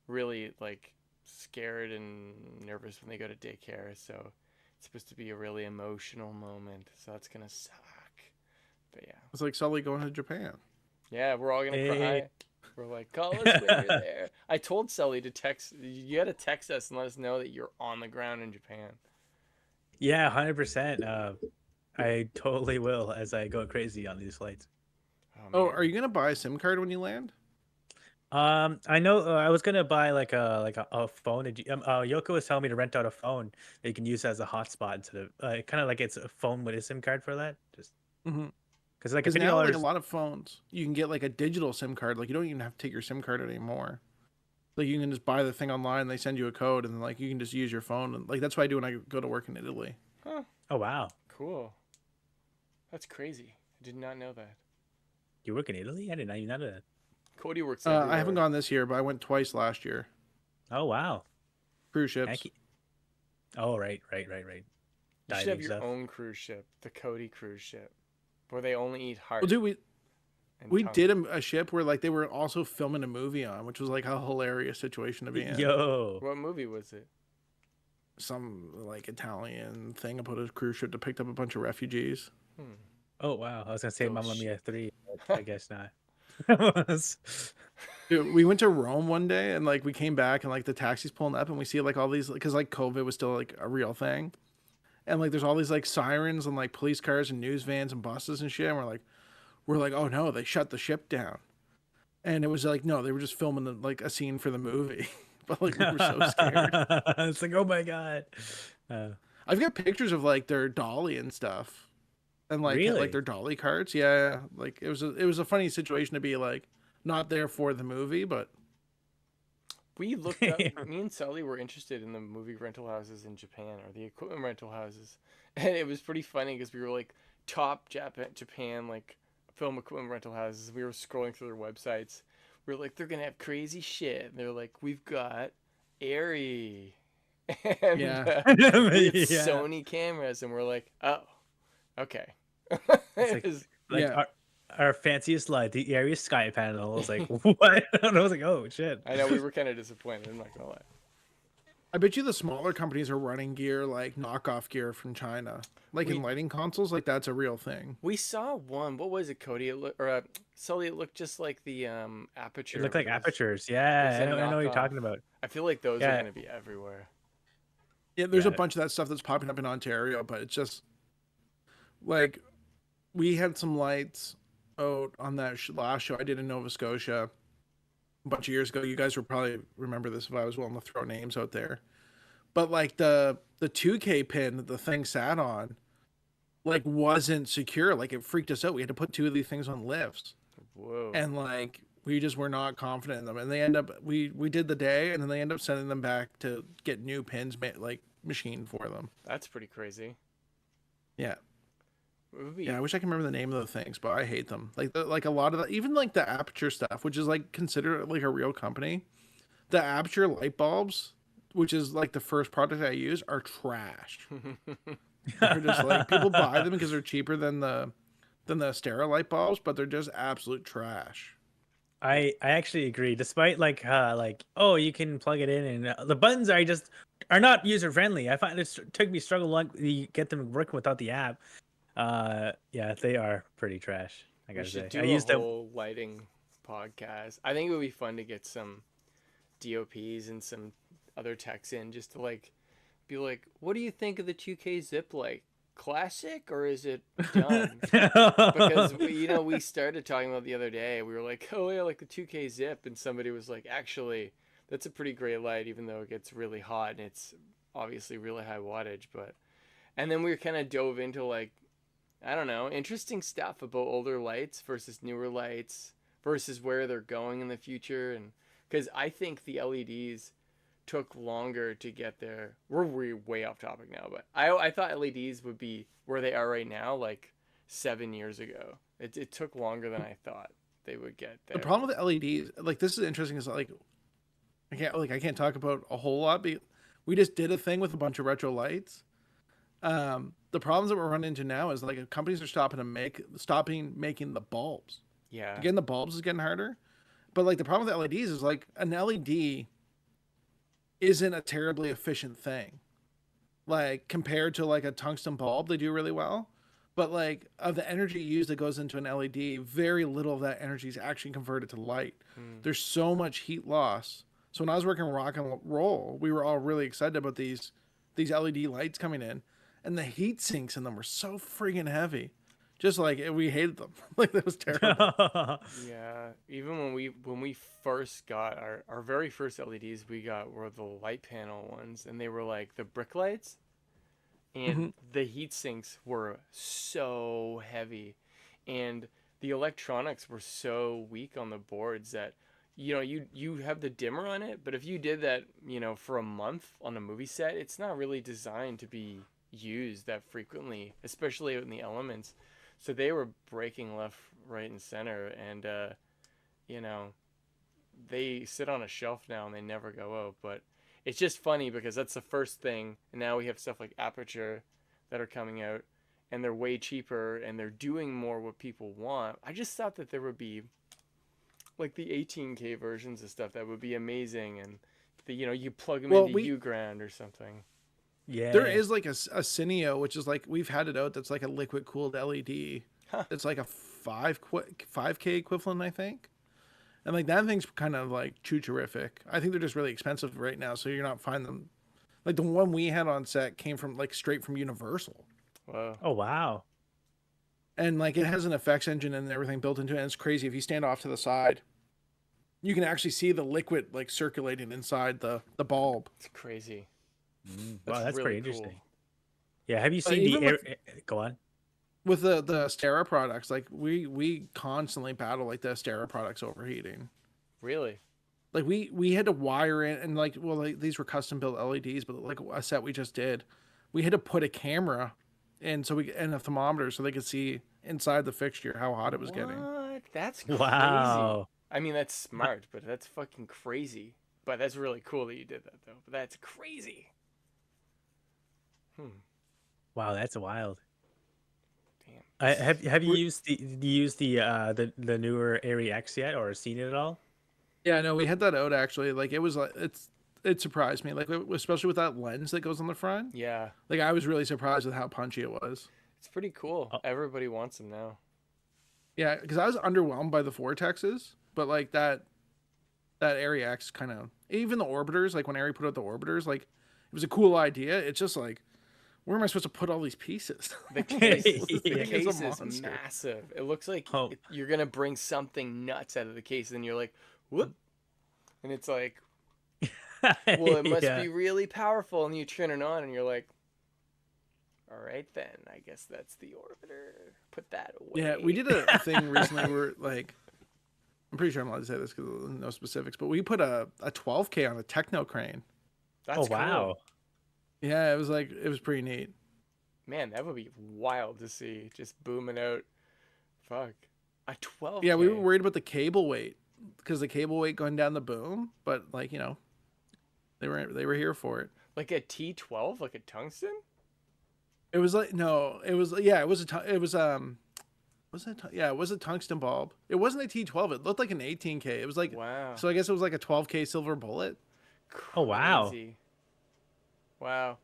really like scared and nervous when they go to daycare. So it's supposed to be a really emotional moment. So that's gonna suck. But yeah. It's like Sully going to Japan. Yeah, we're all gonna cry. We're like, call us when you're there. I told Sully to text. You gotta text us and let us know that you're on the ground in Japan. Yeah, 100%. I totally will as I go crazy on these flights. Oh, are you gonna buy a SIM card when you land? I know I was gonna buy like a phone. Yoko was telling me to rent out a phone that you can use as a hotspot instead of kind of like it's a phone with a SIM card for that. Just because like now like a lot of phones, you can get like a digital SIM card. Like you don't even have to take your SIM card anymore. Like you can just buy the thing online. They send you a code, and then like you can just use your phone. And like that's what I do when I go to work in Italy. Huh. Oh wow, cool. That's crazy. I did not know that. You work in Italy? I didn't even know that. Cody works. I haven't gone this year, but I went twice last year. Oh wow. Cruise ships. Oh right. You should have your own cruise ship, the Cody cruise ship, where they only eat heart. Well, dude, we did a ship where like they were also filming a movie on, which was like a hilarious situation to be in. Yo. What movie was it? Some like Italian thing about a cruise ship that picked up a bunch of refugees. Oh wow, I was gonna say Ghost Mamma Mia ship. 3, but I guess not. Dude, we went to Rome one day and like we came back and like the taxi's pulling up and we see like all these because like COVID was still like a real thing. And like there's all these like sirens and like police cars and news vans and buses and shit. And we're like, oh no, they shut the ship down. And it was like, no, they were just filming like a scene for the movie. But like we were so scared. It's like, oh my god. Uh, I've got pictures of like their dolly and stuff. And like really? their dolly carts. Yeah. Like it was a funny situation to be like not there for the movie, but We looked up. Me and Sully were interested in the movie rental houses in Japan or the equipment rental houses, and it was pretty funny because we were like top Japan like film equipment rental houses. We were scrolling through their websites. We were like, they're gonna have crazy shit. And they're like, we've got Airy, and yeah. we had Yeah. Sony cameras, and we're like, oh, okay. It's like Yeah. our fanciest light, the area sky panel. I was like, what? And I was like, oh shit. I know we were kind of disappointed. I'm not gonna lie. I bet you the smaller companies are running gear like knockoff gear from China. Like in lighting consoles, like that's a real thing. We saw one. What was it, Cody? Sully. It looked just like the aperture. It looked like but it was- apertures. it Yeah, said I know what you're knockoff. talking about. I feel like those are Yeah. gonna be everywhere. Yeah, there's Yeah. a bunch of that stuff that's popping up in Ontario, but it's just like we had some lights out on that last show I did in Nova Scotia a bunch of years ago. You guys would probably remember this if I was willing to throw names out there. But like the 2K pin that the thing sat on, like wasn't secure. Like it freaked us out. We had to put two of these things on lifts, Whoa. and like we just were not confident in them. And they end up we did the day, and then they end up sending them back to get new pins like machined for them. That's pretty crazy. Yeah. It would be, Yeah, I wish I could remember the name of the things, but I hate them. Like a lot of the, even like the Aperture stuff, which is like considered like a real company. The Aperture light bulbs, which is like the first product I use, are trash. They're just like people buy them because they're cheaper than the Astera light bulbs, but they're just absolute trash. I actually agree. Despite like oh, you can plug it in and the buttons are not user friendly. I find it took me struggle long to get them working without the app. Yeah, they are pretty trash. I we gotta should say. do I a used them. whole lighting podcast. I think it would be fun to get some DOPs and some other techs in just to like be like, what do you think of the 2K Zip light? Classic or is it done? Because we started talking about it the other day. We were like, oh yeah, like the 2K Zip, and somebody was like, actually, that's a pretty great light, even though it gets really hot and it's obviously really high wattage. And then we kind of dove into like, I don't know, interesting stuff about older lights versus newer lights versus where they're going in the future, and because I think the LEDs took longer to get there. We're way off topic now, but I thought LEDs would be where they are right now, like 7 years ago. It took longer than I thought they would get there. The problem with the LEDs, like this is interesting, is like I can't talk about a whole lot. But we just did a thing with a bunch of retro lights. The problems that we're running into now is like companies are stopping making the bulbs. Yeah. Again, the bulbs is getting harder. But like the problem with LEDs is like an LED isn't a terribly efficient thing. Like compared to like a tungsten bulb, they do really well. But like of the energy used that goes into an LED, very little of that energy is actually converted to light. There's so much heat loss. So when I was working rock and roll, we were all really excited about these LED lights coming in, and the heat sinks in them were so friggin' heavy. Just like we hated them. Like that was terrible. Yeah. Even when we first got our very first LEDs we got were the light panel ones, and they were like the brick lights, and the heat sinks were so heavy, and the electronics were so weak on the boards that you have the dimmer on it, but if you did that for a month on a movie set, it's not really designed to be used that frequently, especially in the elements. So they were breaking left, right, and center, and they sit on a shelf now and they never go out. But it's just funny because that's the first thing, and now we have stuff like Aperture that are coming out, and they're way cheaper, and they're doing more what people want. I just thought that there would be like the 18K versions of stuff that would be amazing, and you plug them into Ugrand or something. Yeah. There is like a Cineo, which is like we've had it out. That's like a liquid cooled LED. Huh. It's like a 5K equivalent, I think. And like that thing's kind of like terrific. I think they're just really expensive right now, so you're not finding them. Like the one we had on set came from like straight from Universal. Whoa. Oh wow. And like it has an effects engine and everything built into it. And it's crazy. If you stand off to the side, you can actually see the liquid like circulating inside the bulb. It's crazy. Wow, that's really pretty cool. interesting. Yeah, have you seen even the with- go on? With the Astera products, like we constantly battle like the Astera products overheating. Really? Like we had to wire in and like these were custom built LEDs, but like a set we just did, we had to put a camera in and a thermometer so they could see inside the fixture how hot it was getting. What? That's crazy. Wow. I mean, that's smart, but that's fucking crazy. But that's really cool that you did that, though. But that's crazy. Wow, that's wild. Damn. Have you used the newer Airy X yet, or seen it at all? Yeah, no, we had that out actually. Like it was like it surprised me, like especially with that lens that goes on the front. Yeah. Like I was really surprised with how punchy it was. It's pretty cool. Oh. Everybody wants them now. Yeah, because I was underwhelmed by the vortexes, but like that Airy X kind of, even the orbiters, like when Airy put out the orbiters, like it was a cool idea. It's just like, where am I supposed to put all these pieces? The case, Yeah. the Thing case is a is monster. massive. It looks like Oh. you're gonna bring something nuts out of the case, and you're like, whoop, and it's like, well, it must Yeah. be really powerful, and you turn it on, and you're like, all right then, I guess that's the orbiter. Put that away. Yeah, we did a thing recently where like, I'm pretty sure I'm allowed to say this because no specifics, but we put a 12K on a techno crane. That's Oh cool. wow. Yeah, it was pretty neat. Man, that would be wild to see, just booming out. Fuck, a 12. Yeah, we were worried about the cable weight because the cable weight going down the boom, but like they were here for it. like a T12, like a tungsten. It was like no, it was yeah, it was it was a tungsten bulb. It wasn't a T12. It looked like an 18K. It was like Wow. so I guess it was like a 12K silver bullet. Oh, wow. Crazy. Wow.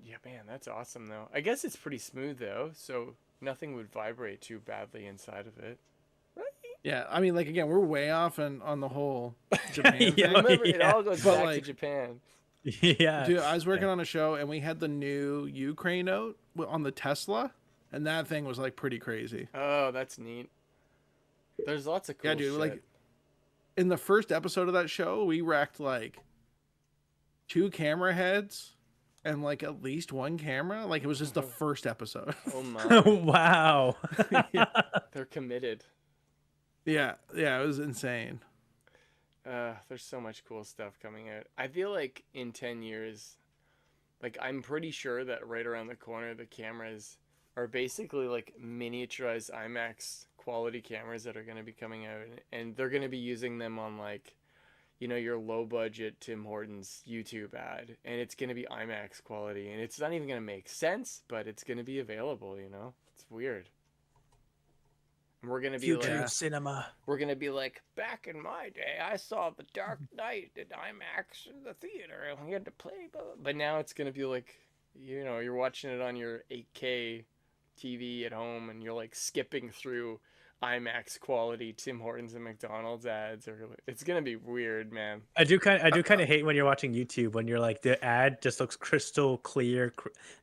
Yeah, man, that's awesome though. I guess it's pretty smooth though, so nothing would vibrate too badly inside of it. Right? Yeah, I mean, like again, we're way off on the whole Japan Yeah. thing. Remember, it yeah. all goes But, back to like- Japan. Yeah. Dude, I was working on a show and we had the new Ukraine note on the Tesla, and that thing was like pretty crazy. Oh, that's neat. There's lots of cool Yeah, dude, shit. like in the first episode of that show, we wrecked like 2 camera heads and like at least 1 camera. Like it was just the first episode. Oh my, Wow. they're committed. yeah, it was insane. There's so much cool stuff coming out. I feel like in 10 years, like I'm pretty sure that right around the corner, the cameras are basically like miniaturized IMAX quality cameras that are going to be coming out, and they're going to be using them on like, you know, your low budget Tim Hortons YouTube ad, and it's going to be IMAX quality, and it's not even going to make sense, but it's going to be available, you know? It's weird. And we're going to be Future like, of cinema. we're going to be like, back in my day, I saw The Dark Knight in IMAX in the theater, and we had to play, but now it's going to be like, you know, you're watching it on your 8K TV at home, and you're like skipping through IMAX quality Tim Hortons and McDonald's ads, or it's gonna be weird, man. I do kind of hate when you're watching YouTube when you're like the ad just looks crystal clear,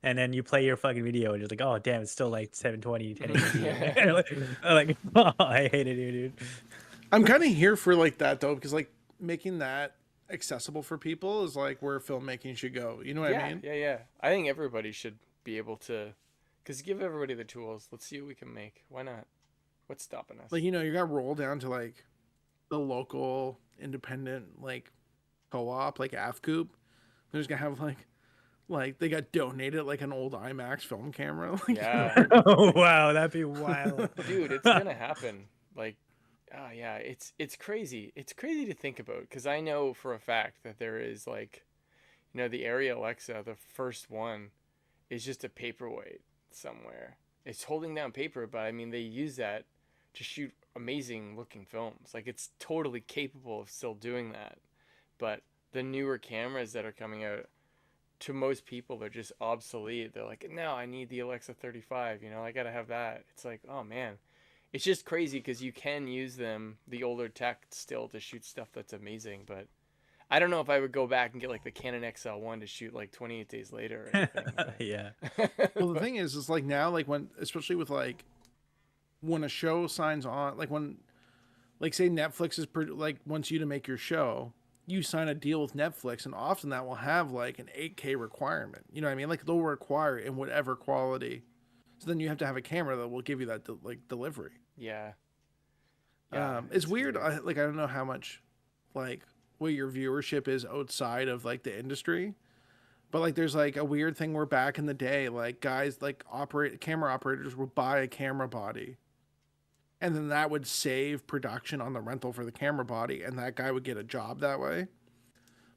and then you play your fucking video and you're like, oh damn, it's still like 720, 1080. like, oh, I hate it, dude. I'm kind of here for like that though, because like making that accessible for people is like where filmmaking should go. You know what I mean? Yeah. I think everybody should be able to, because give everybody the tools. Let's see what we can make. Why not? What's stopping us? Like, you know, you got to roll down to like the local independent like co-op, like AFCOOP. They're just gonna have like they got donated like an old IMAX film camera. Like, Yeah, Oh wow, that'd be wild. dude, it's gonna happen. Like, oh yeah, it's crazy. It's crazy to think about, because I know for a fact that there is like, you know, the Arri Alexa, the first one, is just a paperweight somewhere. It's holding down paper, but I mean they use that to shoot amazing looking films. Like, it's totally capable of still doing that. But the newer cameras that are coming out, to most people they're just obsolete. They're like, no, I need the Alexa 35. You know, I gotta have that. It's like, oh man, it's just crazy because you can use them, the older tech, still to shoot stuff that's amazing. But I don't know if I would go back and get like the Canon XL1 to shoot like 28 Days Later or anything. Yeah. Well, the thing is like now, like when, especially with like when a show signs on, like when, like say Netflix is like wants you to make your show, you sign a deal with Netflix, and often that will have like an 8K requirement. You know what I mean? Like they'll require it in whatever quality. So then you have to have a camera that will give you that like delivery. Yeah. It's weird. I don't know how much like what your viewership is outside of like the industry, but like there's like a weird thing where back in the day, like guys like camera operators would buy a camera body, and then that would save production on the rental for the camera body, and that guy would get a job that way.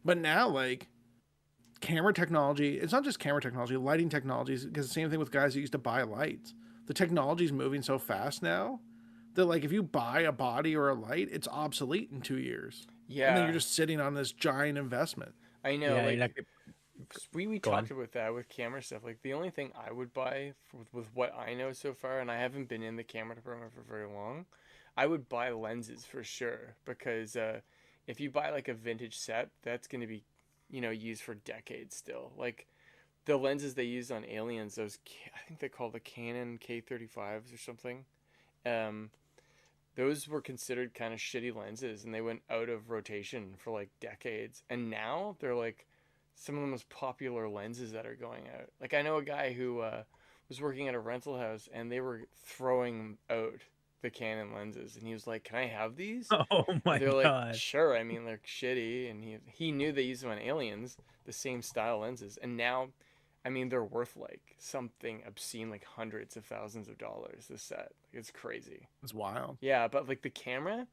But now like camera technology, it's not just camera technology, lighting technologies, because the same thing with guys that used to buy lights. The technology is moving so fast now that like if you buy a body or a light, it's obsolete in 2 years. Yeah. And then you're just sitting on this giant investment. I know. Yeah, like we talked about that with camera stuff. Like the only thing I would buy with what I know so far, and I haven't been in the camera department for very long, I would buy lenses for sure, because if you buy like a vintage set, that's going to be, you know, used for decades still. Like the lenses they use on Aliens, those I think they're called the Canon K35s or something. Those were considered kind of shitty lenses, and they went out of rotation for like decades. And now they're like some of the most popular lenses that are going out. Like I know a guy who was working at a rental house, and they were throwing out the Canon lenses, and he was like, "Can I have these?" Oh my They're god. like, "Sure." I mean, they're shitty, and he knew they used them on Aliens, the same style lenses, and now, I mean, they're worth like something obscene, like hundreds of thousands of dollars. This set, it's crazy. It's wild. Yeah, but like the camera,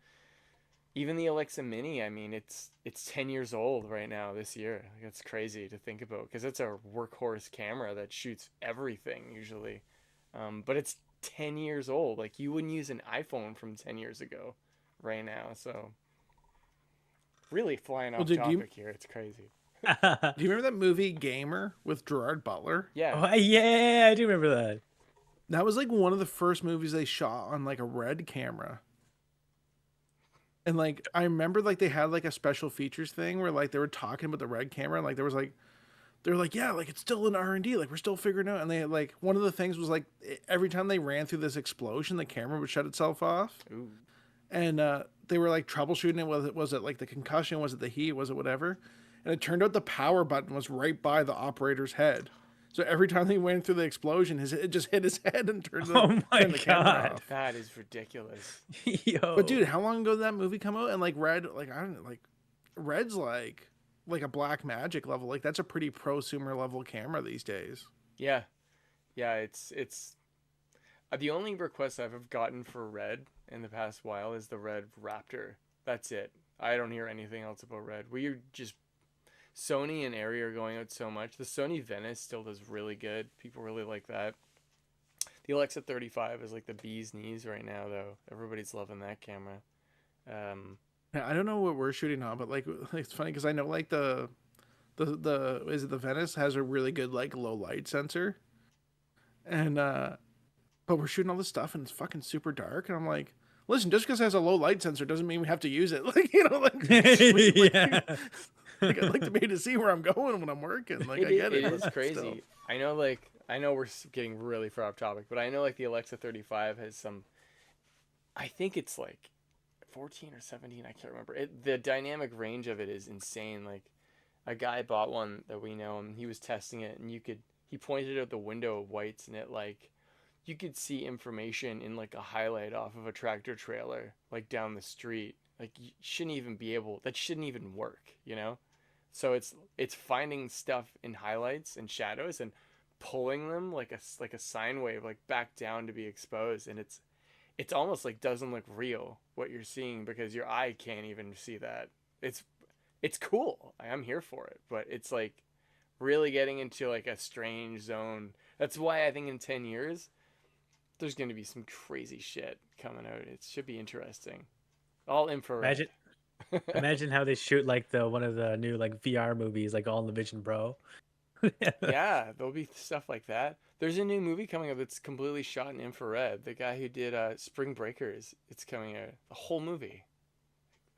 even the Alexa Mini, I mean, it's 10 years old right now this year. Like, it's crazy to think about, because it's a workhorse camera that shoots everything usually, but it's 10 years old. Like you wouldn't use an iPhone from 10 years ago right now. So really flying off topic here. It's crazy. Do you remember that movie Gamer with Gerard Butler? Yeah. Oh, yeah, I do remember that. That was like one of the first movies they shot on like a red camera. And like I remember like they had like a special features thing where like they were talking about the red camera, and like there was like they were like, yeah, like it's still in R&D, like we're still figuring it out. And they like one of the things was like every time they ran through this explosion, the camera would shut itself off. Ooh. And they were like troubleshooting it. Was it like the concussion? Was it the heat? Was it whatever? And it turned out the power button was right by the operator's head. So every time they went through the explosion, it just hit his head and turned the camera off. That is ridiculous. Yo. But dude, how long ago did that movie come out? And like Red, like I don't know, like Red's like a Black Magic level. Like that's a pretty prosumer level camera these days. Yeah. It's the only request I've gotten for Red in the past while is the Red Raptor. That's it. I don't hear anything else about Red. Sony and Arri are going out so much. The Sony Venice still does really good. People really like that. The Alexa 35 is like the bee's knees right now, though. Everybody's loving that camera. I don't know what we're shooting on, but like it's funny because I know like the is it the Venice has a really good like low light sensor, and but we're shooting all this stuff and it's fucking super dark, and I'm like, listen, just because it has a low light sensor doesn't mean we have to use it. Like Yeah. Like I'd like to be able to see where I'm going when I'm working. Like I get it. It is crazy. I know we're getting really far off topic, but I know like the Alexa 35 has some. I think it's like 14 or 17. I can't remember. The dynamic range of it is insane. Like a guy bought one that we know, and he was testing it, and he pointed out the window of whites, and it like you could see information in like a highlight off of a tractor trailer like down the street. Like you shouldn't even be able. That shouldn't even work. You know. So it's finding stuff in highlights and shadows and pulling them like a sine wave like back down to be exposed, and it's almost like doesn't look real what you're seeing because your eye can't even see that. It's cool. I'm here for it, but it's like really getting into like a strange zone. That's why I think in 10 years there's going to be some crazy shit coming out. It should be interesting. All infrared. Imagine how they shoot like one of the new like VR movies, like all in the Vision Pro. Yeah, there'll be stuff like that. There's a new movie coming up that's completely shot in infrared. The guy who did Spring Breakers, it's coming out. The whole movie.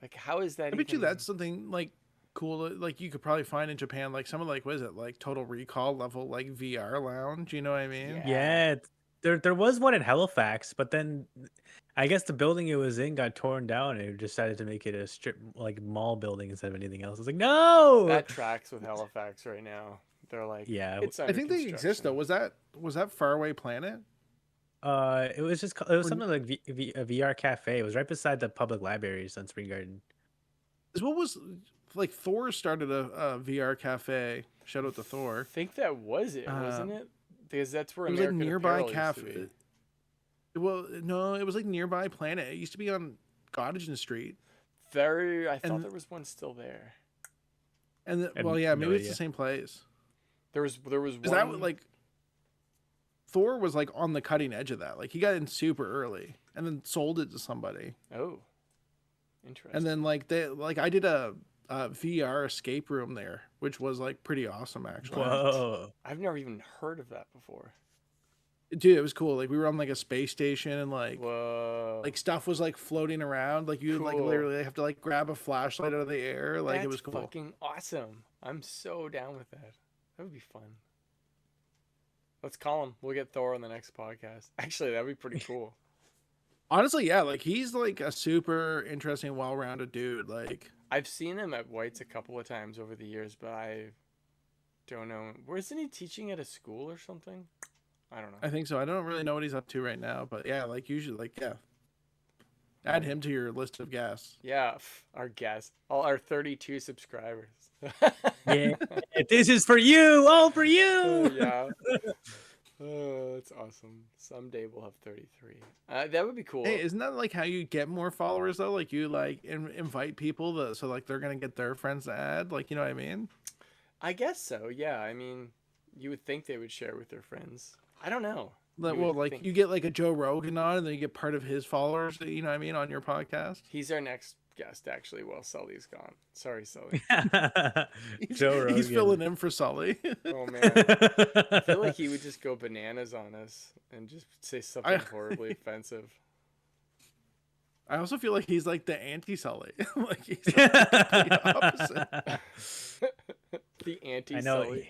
Like, how is that I bet you even? that's something like cool, like you could probably find in Japan, like some of like what is it, like Total Recall level, like VR lounge. You know what I mean? Yeah. Yeah, there was one in Halifax, but then I guess the building it was in got torn down and it decided to make it a strip like mall building instead of anything else. I was like, no. That tracks with Halifax right now. They're like, Yeah, it's I under think they exist though. construction. Was that Faraway Planet? it was just it was Or something like a VR cafe. It was right beside the public libraries on Spring Garden. what was like Thor started a VR cafe. Shout out to Thor. I think that was it, wasn't Um, it? Because that's where It was like American nearby Apparel used to cafe. be. Well, no, it was like nearby Planet. It used to be on Gottingen Street. I thought And there was one still there. I well, have yeah, no maybe it's idea. the same place. There was Is one. that like Thor was like on the cutting edge of that? Like he got in super early and then sold it to somebody. Oh, interesting. And then I did a VR escape room there, which was like pretty awesome actually. Whoa. I've never even heard of that before. Dude, it was cool. Like we were on like a space station and Whoa. like stuff was like floating around. Like you would like Cool. literally have to like grab a flashlight out of the air. Like That's it was cool. fucking awesome. I'm so down with that. That would be fun. Let's call him. We'll get Thor on the next podcast. Actually, that'd be pretty cool. Honestly, yeah, like he's like a super interesting, well-rounded dude. Like I've seen him at White's a couple of times over the years, but I don't know. Isn't he teaching at a school or something? I don't know. I think so. I don't really know what he's up to right now, but yeah, like usually, like yeah, add him to your list of guests. Yeah, our guest, all our 32 subscribers. Yeah, this is for you, all for Oh, you. yeah. Oh, that's awesome. Someday we'll have 33. That would be cool. Hey, isn't that like how you get more followers though? Like you like invite people so like they're gonna get their friends to add. Like you know what I mean? I guess so. Yeah. I mean, you would think they would share with their friends. I don't know. Like, You well, would like think. you get like a Joe Rogan on, and then you get part of his followers. You know what I mean on your podcast. He's our next guest, actually, while Sully's gone. Sorry, Sully. Joe Rogan. He's filling in for Sully. Oh, man. I feel like he would just go bananas on us and just say something horribly offensive. I also feel like he's like the anti-Sully. Like he's like the opposite. The anti I know. Sully.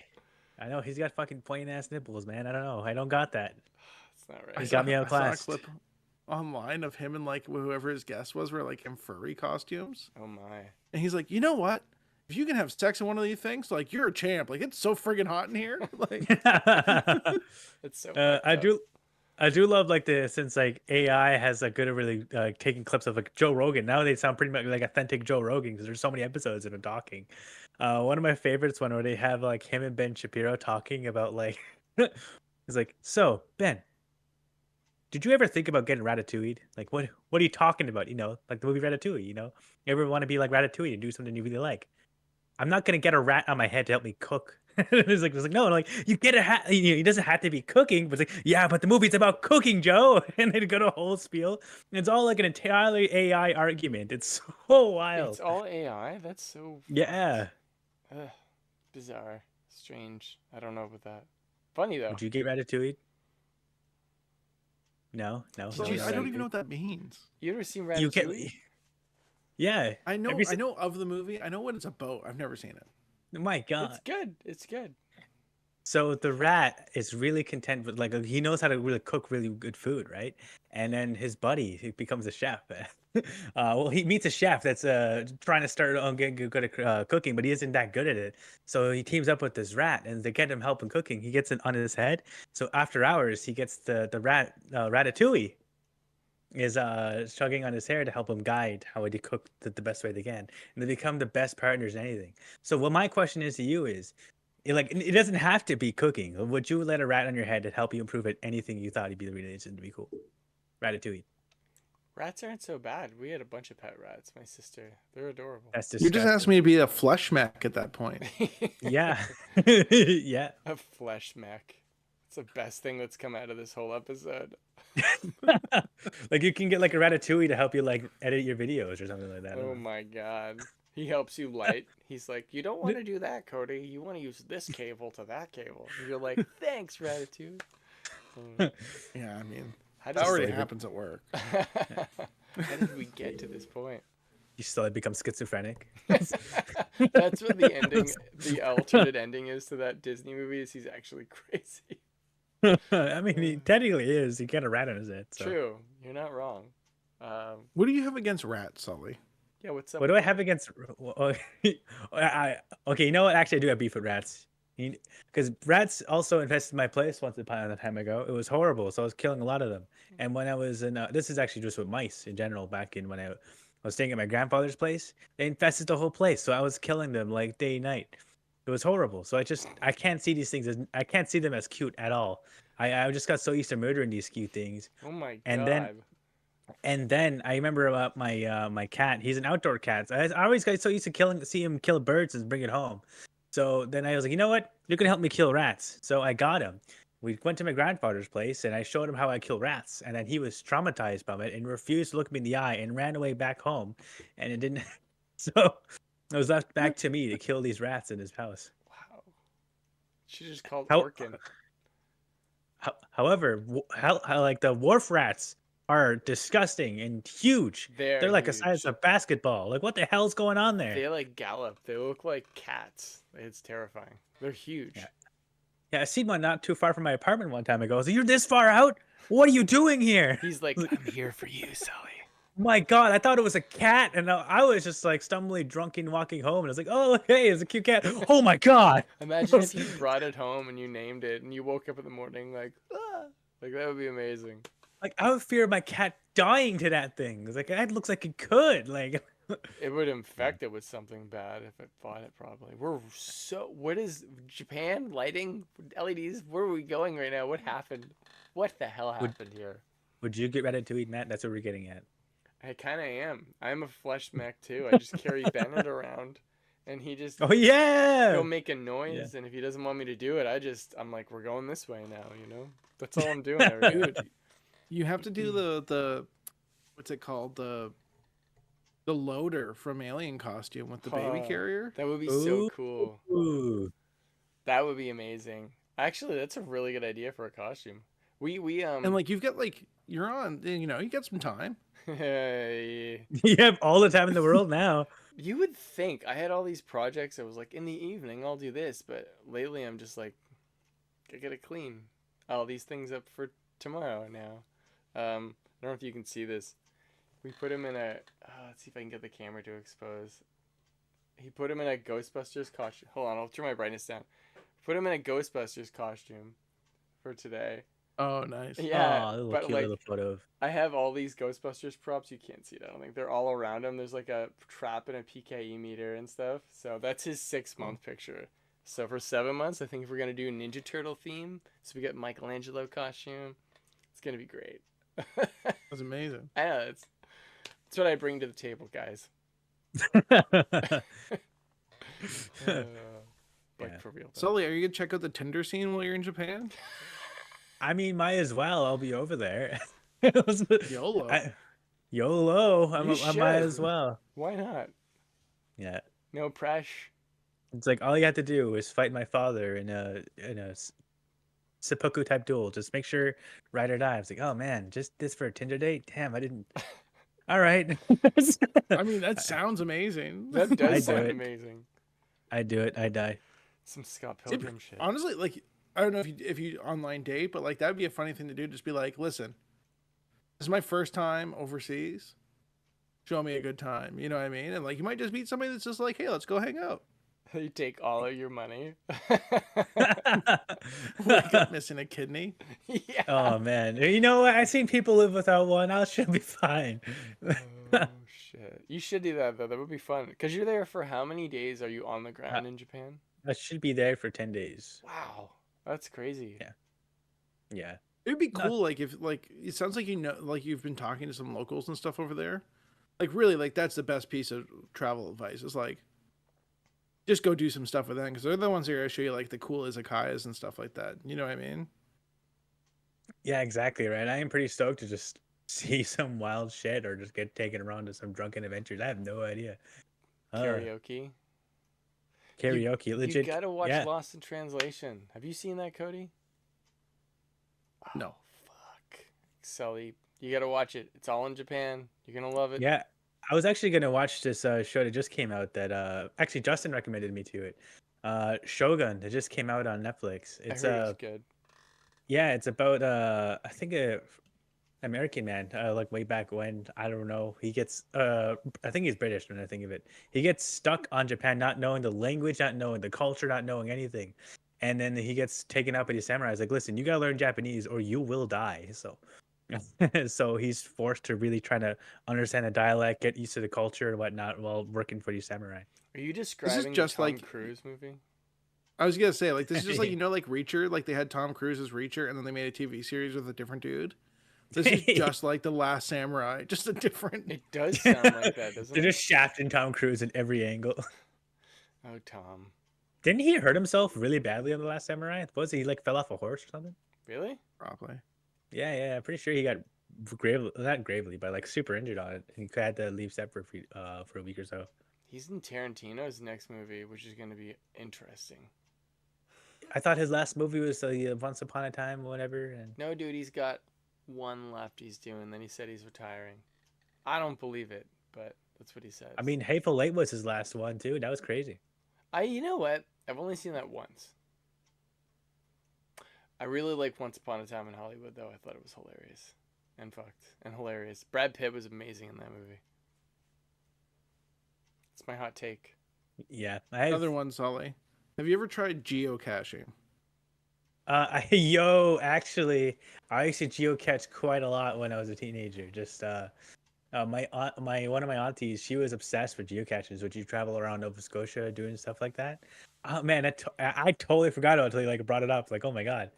I know he's got fucking plain ass nipples, man. I don't know. I don't got that. That's not He right. got me I saw a outclassed. clip online of him and like whoever his guest was were like in furry costumes, Oh, my. and he's like, you know what? If you can have sex in one of these things, like you're a champ. Like it's so friggin' hot in here. Like It's so fucked I up. do love like since like AI has a good at really taking clips of like Joe Rogan. Now they sound pretty much like authentic Joe Rogan because there's so many episodes of him talking. One of my favorites one where they have like him and Ben Shapiro talking about like he's like, so Ben, did you ever think about getting ratatouille? Like what are you talking about? You know, like the movie Ratatouille, you know? You ever want to be like Ratatouille and do something you really like? I'm not gonna get a rat on my head to help me cook. It's like no, like you get a hat. You know, it doesn't have to be cooking, but it's like yeah, but the movie's about cooking, Joe. And they go to a whole spiel. And it's all like an entirely AI argument. It's so wild. It's all AI? That's so Yeah. Ugh, bizarre. Strange. I don't know about that. Funny, though. Would you get Ratatouille? No. Did you I don't see- even know what that means. You ever seen You Ratatouille? get. Yeah. I know. Have you I know of the movie. I know what it's about. I've never seen it. My God. It's good. It's good. So the rat is really content with like he knows how to really cook really good food, right? And then his buddy he becomes a chef. Well, he meets a chef that's trying to start on getting good at cooking, but he isn't that good at it. So he teams up with this rat, and to get him help in cooking, he gets it on his head. So after hours, he gets the rat Ratatouille is chugging on his hair to help him guide how to cook the best way they can, and they become the best partners in anything. So what my question is to you is. It doesn't have to be cooking. Would you let a rat on your head to help you improve at anything you thought he'd be really interested to be cool? Ratatouille. Rats aren't so bad. We had a bunch of pet rats. My sister. They're adorable. That's You disgusting. just asked me to be a flesh mech at that point. Yeah. Yeah. A flesh mech. It's the best thing that's come out of this whole episode. Like you can get like a Ratatouille to help you like edit your videos or something like that. I don't Oh know. my god. He helps you light. He's like, you don't want to do that, Cody. You want to use this cable to that cable. And you're like, thanks, Ratatouille. Yeah, I mean, How that already Slowly- happens at work. How did we get to this point? You slowly become schizophrenic. That's what the ending, the alternate ending is to that Disney movie. Is he's actually crazy? I mean, he technically is. He got a rat on his head. So. True, you're not wrong. What do you have against rats, Sully? Yeah, what's up? What do I have against? Okay, you know what? Actually, I do have beef with rats. Because rats also infested my place once upon a time ago. It was horrible, so I was killing a lot of them. And when I was in, this is actually just with mice in general. Back in when I was staying at my grandfather's place, they infested the whole place, so I was killing them like day and night. It was horrible. So I can't see these things as I can't see them as cute at all. I just got so used to murdering these cute things. Oh my god. And then I remember about my cat. He's an outdoor cat. So I always got so used to see him kill birds and bring it home. So then I was like, you know what? You're gonna help me kill rats. So I got him. We went to my grandfather's place and I showed him how I kill rats. And then he was traumatized by it and refused to look me in the eye and ran away back home. And it didn't. So it was left back to me to kill these rats in his house. Wow. She just called How- Orkin. However, how like the wharf rats are disgusting and huge. They're like the size huge. of a basketball. Like what the hell's going on there? They like gallop. They look like cats. It's terrifying. They're huge. Yeah, I seen one not too far from my apartment one time ago. I was like, you're this far out? What are you doing here? He's like, I'm here for you, Sully. My God, I thought it was a cat, and I was just like stumbling, drunken, walking home, and I was like, oh, hey, it's a cute cat. Oh my God. Imagine if you brought it home and you named it, and you woke up in the morning like, ah, like that would be amazing. Like I would fear my cat dying to that thing. It's like it looks like it could. Like It would infect it with something bad if it fought it. Probably. What is Japan lighting LEDs? Where are we going right now? What happened? What the hell happened here? would you get Ratatouille, Matt? That's what we're getting at. I kind of am. I'm a flesh mech too. I just carry Bennett around, and he just Oh yeah. he'll make a noise, and if he doesn't want me to do it, I'm like, we're going this way now. You know, that's all I'm doing every day. Dude, you have to do the what's it called, the loader from Alien costume with the baby Huh. carrier. That would be so cool. Ooh. That would be amazing. Actually, that's a really good idea for a costume. We And like you've got like you're on, you know, you got some time. You have all the time in the world now. You would think I had all these projects. I was like, in the evening I'll do this, but lately I'm just like, I gotta clean all these things up for tomorrow now. I don't know if you can see this. We put him in a. Let's see if I can get the camera to expose. He put him in a Ghostbusters costume. Hold on, I'll turn my brightness down. Put him in a Ghostbusters costume for today. Oh, nice. Yeah, Oh, a little but cute like little photo of. I have all these Ghostbusters props. You can't see it. I don't think they're all around him. There's like a trap and a PKE meter and stuff. So that's his 6-month picture. So for 7 months, I think if we're gonna do a Ninja Turtle theme, so we get Michelangelo costume, it's gonna be great. That's amazing. I know it's what I bring to the table, guys. Like Yeah. for real. Though. Sully, are you gonna check out the Tinder scene while you're in Japan? I mean, might as well. I'll be over there. YOLO. YOLO. I should. might as well. Why not? Yeah. No pressure. It's like all you have to do is fight my father in a seppuku type duel. Just make sure ride or die. It's like, oh man, just this for a Tinder date? Damn, I didn't. All right. I mean, that sounds amazing. That I does do sound it. amazing. I do it. I die. Some Scott Pilgrim shit. Honestly, like I don't know if you online date, but like that'd be a funny thing to do. Just be like, listen, this is my first time overseas. Show me a good time. You know what I mean? And like you might just meet somebody that's just like, hey, let's go hang out. You take all of your money. Wake up missing a kidney. Yeah. Oh man, you know what? I've seen people live without one. I should be fine. Oh shit! You should do that though. That would be fun. Cause you're there for how many days? Are you on the ground in Japan? I should be there for 10 days. Wow, that's crazy. Yeah. Yeah. It'd be cool, like if like it sounds like you know, like you've been talking to some locals and stuff over there. Like really, like that's the best piece of travel advice. Is like just go do some stuff with them because they're the ones that are gonna show you like the cool izakayas and stuff like that. You know what I mean? Yeah, exactly right. I am pretty stoked to just see some wild shit or just get taken around to some drunken adventures. I have no idea. Karaoke. Karaoke, legit. You gotta watch yeah. Lost in Translation. Have you seen that, Cody? No. Fuck. Sully, you gotta watch it. It's all in Japan. You're gonna love it. Yeah, I was actually gonna watch this show that just came out that actually Justin recommended me to it. Shogun that just came out on Netflix. I It's heard it was good. yeah, it's about I think a American man, like way back when, I don't know. He gets I think he's British when I think of it. He gets stuck on Japan, not knowing the language, not knowing the culture, not knowing anything. And then he gets taken up by these samurais, like, listen, you gotta learn Japanese or you will die. So so he's forced to really try to understand the dialect, get used to the culture and whatnot while working for these samurai. Are you describing just the Tom like- Cruise movie? I was gonna say, like, this is just like, you know, like Reacher, like they had Tom Cruise as Reacher, and then they made a TV series with a different dude. This is just like The Last Samurai, just a different. It does sound like that, doesn't They're it? just shafting Tom Cruise in every angle. Oh, Tom. Didn't he hurt himself really badly on The Last Samurai? Was he like fell off a horse or something? Really? Probably. Yeah, I'm pretty sure he got not gravely, but like super injured on it, and he had to leave set for a week or so. He's in Tarantino's next movie, which is going to be interesting. I thought his last movie was Once Upon a Time, whatever. And No, dude, he's got one left he's doing. Then he said he's retiring. I don't believe it, but that's what he says. I mean, Hateful Eight was his last one too. That was crazy. You know what? I've only seen that once. I really like Once Upon a Time in Hollywood, though. I thought it was hilarious and fucked and hilarious. Brad Pitt was amazing in that movie. It's my hot take. Yeah, Another one, Sully. Have you ever tried geocaching? Actually, I used to geocache quite a lot when I was a teenager. Just my one of my aunties, she was obsessed with geocaches. Would you travel around Nova Scotia doing stuff like that? Oh man, I totally forgot about it until you like brought it up. Like, oh my god.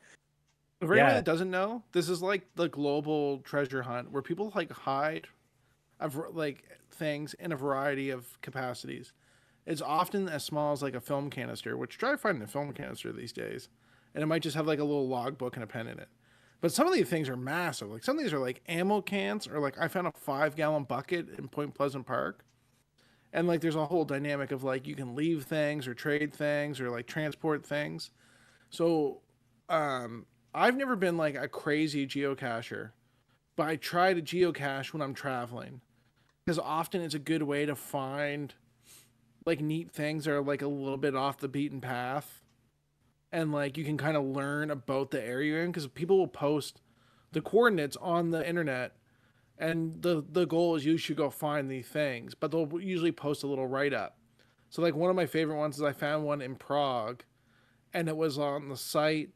For anyone that doesn't know, this is like the global treasure hunt where people like hide like things in a variety of capacities. It's often as small as like a film canister, which try finding a film canister these days, and it might just have like a little logbook and a pen in it. But some of these things are massive. Like some of these are like ammo cans, or like I found a 5-gallon bucket in Point Pleasant Park. And like there's a whole dynamic of like you can leave things or trade things or like transport things. So I've never been like a crazy geocacher, but I try to geocache when I'm traveling because often it's a good way to find like neat things that are like a little bit off the beaten path. And like you can kind of learn about the area you're in because people will post the coordinates on the internet, and the goal is you should go find these things, but they'll usually post a little write-up. So like one of my favorite ones is I found one in Prague, and it was on the site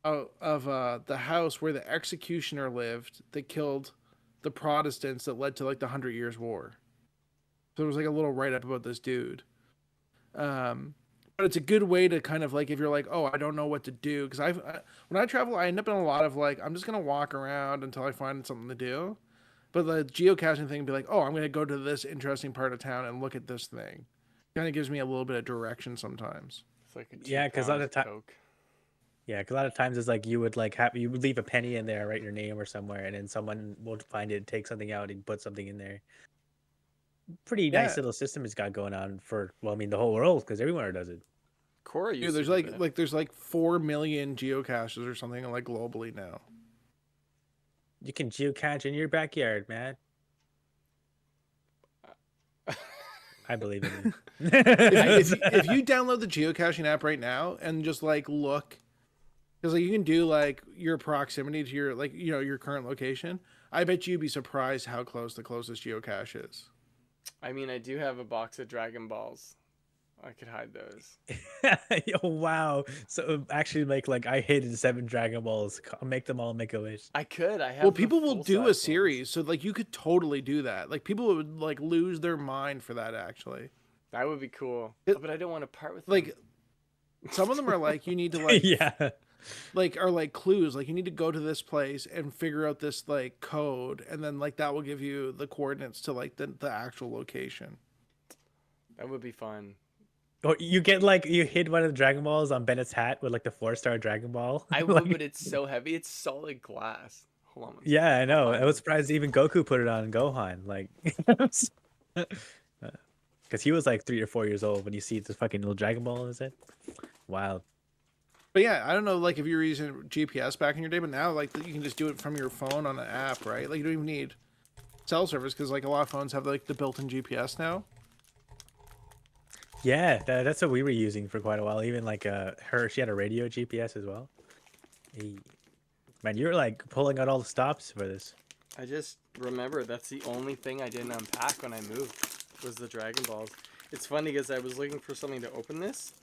of the house where the executioner lived that killed the Protestants that led to like the 100 Years' War. So there was like a little write-up about this dude. But it's a good way to kind of like, if you're like, oh, I don't know what to do. Because when I travel, I end up in a lot of like, I'm just going to walk around until I find something to do. But the geocaching thing would be like, oh, I'm going to go to this interesting part of town and look at this thing. Kind of gives me a little bit of direction sometimes. It's like a 2 Yeah, 'cause a lot pounds of ti- Coke. Yeah, because a lot of times it's like you would leave a penny in there, write your name or somewhere, and then someone will find it, take something out, and put something in there. Pretty nice little system it's got going on for, well, I mean, the whole world, because everywhere does it. Cora used Dude, there's to do that. there's like 4 million geocaches or something like globally now. You can geocache in your backyard, man. I believe in you. if you download the geocaching app right now and just like look, because like you can do like your proximity to your like your current location, I bet you'd be surprised how close the closest geocache is. I mean, I do have a box of Dragon Balls. I could hide those. Oh, wow. So actually make like I hated 7 Dragon Balls. Make them all make a wish. I could. I have. Well, the people will do a full-size series, so like you could totally do that. Like people would like lose their mind for that actually. ones. That would be cool. But I don't want to part with Like them. some of them are like you need to like Yeah. like are like clues, like you need to go to this place and figure out this like code, and then like that will give you the coordinates to like the actual location. That would be fun. Or you get like you hid one of the Dragon Balls on Bennett's hat with like the 4-star Dragon Ball. I Like, would, but it's so heavy. It's solid glass. Hold on. yeah, I know. I'll I find was it. surprised even Goku put it on Gohan. Like, because Because he was like 3 or 4 years old when you see this fucking little Dragon Ball, is it? Wild. But yeah, I don't know, like if you were using GPS back in your day, but now like you can just do it from your phone on an app, right? Like you don't even need cell service because like a lot of phones have like the built-in GPS now. Yeah, that's what we were using for quite a while. Even like she had a radio GPS as well. Hey. Man, you were like pulling out all the stops for this. I just remember that's the only thing I didn't unpack when I moved was the Dragon Balls. It's funny because I was looking for something to open this,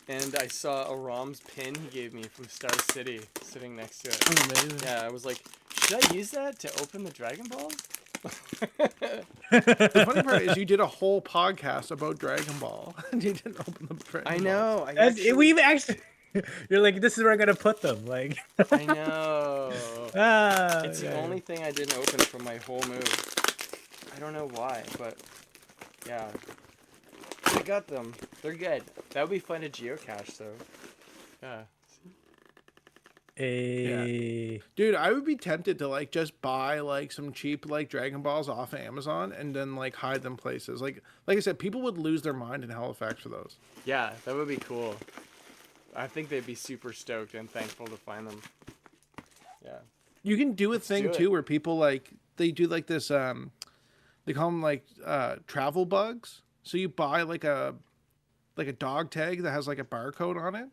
and I saw a ROM's pin he gave me from Star City sitting next to it. Oh, amazing. Yeah, I was like, should I use that to open the Dragon Balls? The funny part is you did a whole podcast about Dragon Ball and you didn't open the Dragon I Balls. know. We've actually. You're like, this is where I'm gonna put them. Like. I know. It's the only thing I didn't open from my whole move. I don't know why, but yeah. I got them. They're good. That would be fun to geocache, though. Yeah. Yeah. Dude, I would be tempted to like just buy like some cheap like Dragon Balls off of Amazon and then like hide them places. Like I said, people would lose their mind in Halifax for those. Yeah, that would be cool. I think they'd be super stoked and thankful to find them. Yeah. You can do a thing too where people like they do like this they call them like travel bugs. So you buy like a dog tag that has like a barcode on it.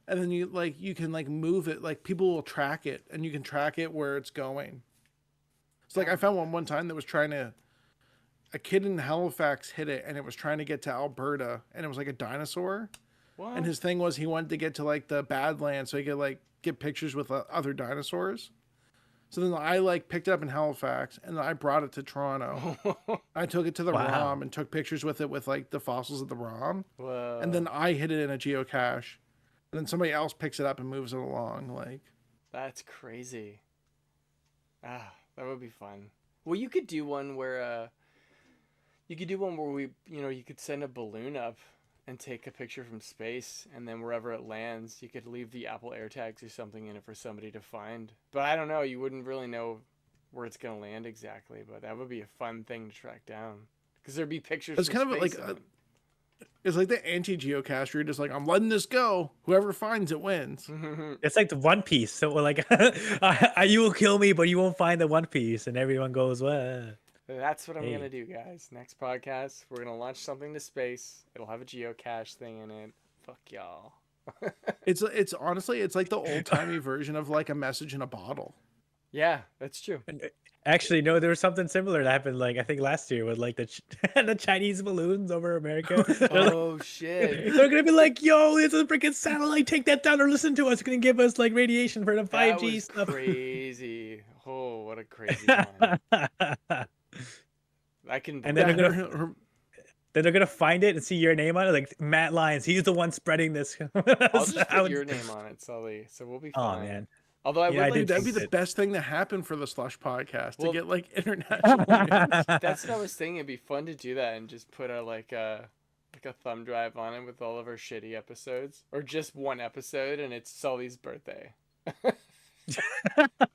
And then you can like move it, like people will track it and you can track it where it's going. So like I found one time that was a kid in Halifax hit it and it was trying to get to Alberta and it was like a dinosaur. What? And his thing was he wanted to get to like the Badlands so he could like get pictures with other dinosaurs. So then I like picked it up in Halifax and then I brought it to Toronto. I took it to the ROM and took pictures with it with like the fossils of the ROM. Whoa. And then I hid it in a geocache. And then somebody else picks it up and moves it along. Like, that's crazy. Ah, that would be fun. Well, you could do one where we, you could send a balloon up and take a picture from space, and then wherever it lands, you could leave the Apple AirTags or something in it for somebody to find. But I don't know, you wouldn't really know where it's gonna land exactly. But that would be a fun thing to track down because there'd be pictures. It's kind of like it's like the anti-geocache. You're just like, I'm letting this go. Whoever finds it wins. It's like the One Piece. So like, you will kill me, but you won't find the One Piece, and everyone goes, "Well." That's what I'm gonna do, guys. Next podcast, we're gonna launch something to space. It'll have a geocache thing in it. Fuck y'all. It's honestly, it's like the old-timey version of like a message in a bottle. Yeah, that's true. Actually, no, there was something similar that happened, like, I think last year with, like, the Chinese balloons over America. Oh, shit. They're going to be like, yo, it's a freaking satellite. Take that down or listen to us. It's going to give us, like, radiation for the 5G stuff. Crazy. Oh, what a crazy time. I can... And then they're going to find it and see your name on it. Like, Matt Lyons, he's the one spreading this. I'll just put your name on it, Sully. So we'll be fine. Oh, man. Although that'd be the best thing to happen for the Slush podcast to get like international news. That's what I was thinking. It'd be fun to do that and just put a thumb drive on it with all of our shitty episodes, or just one episode and it's Sully's birthday.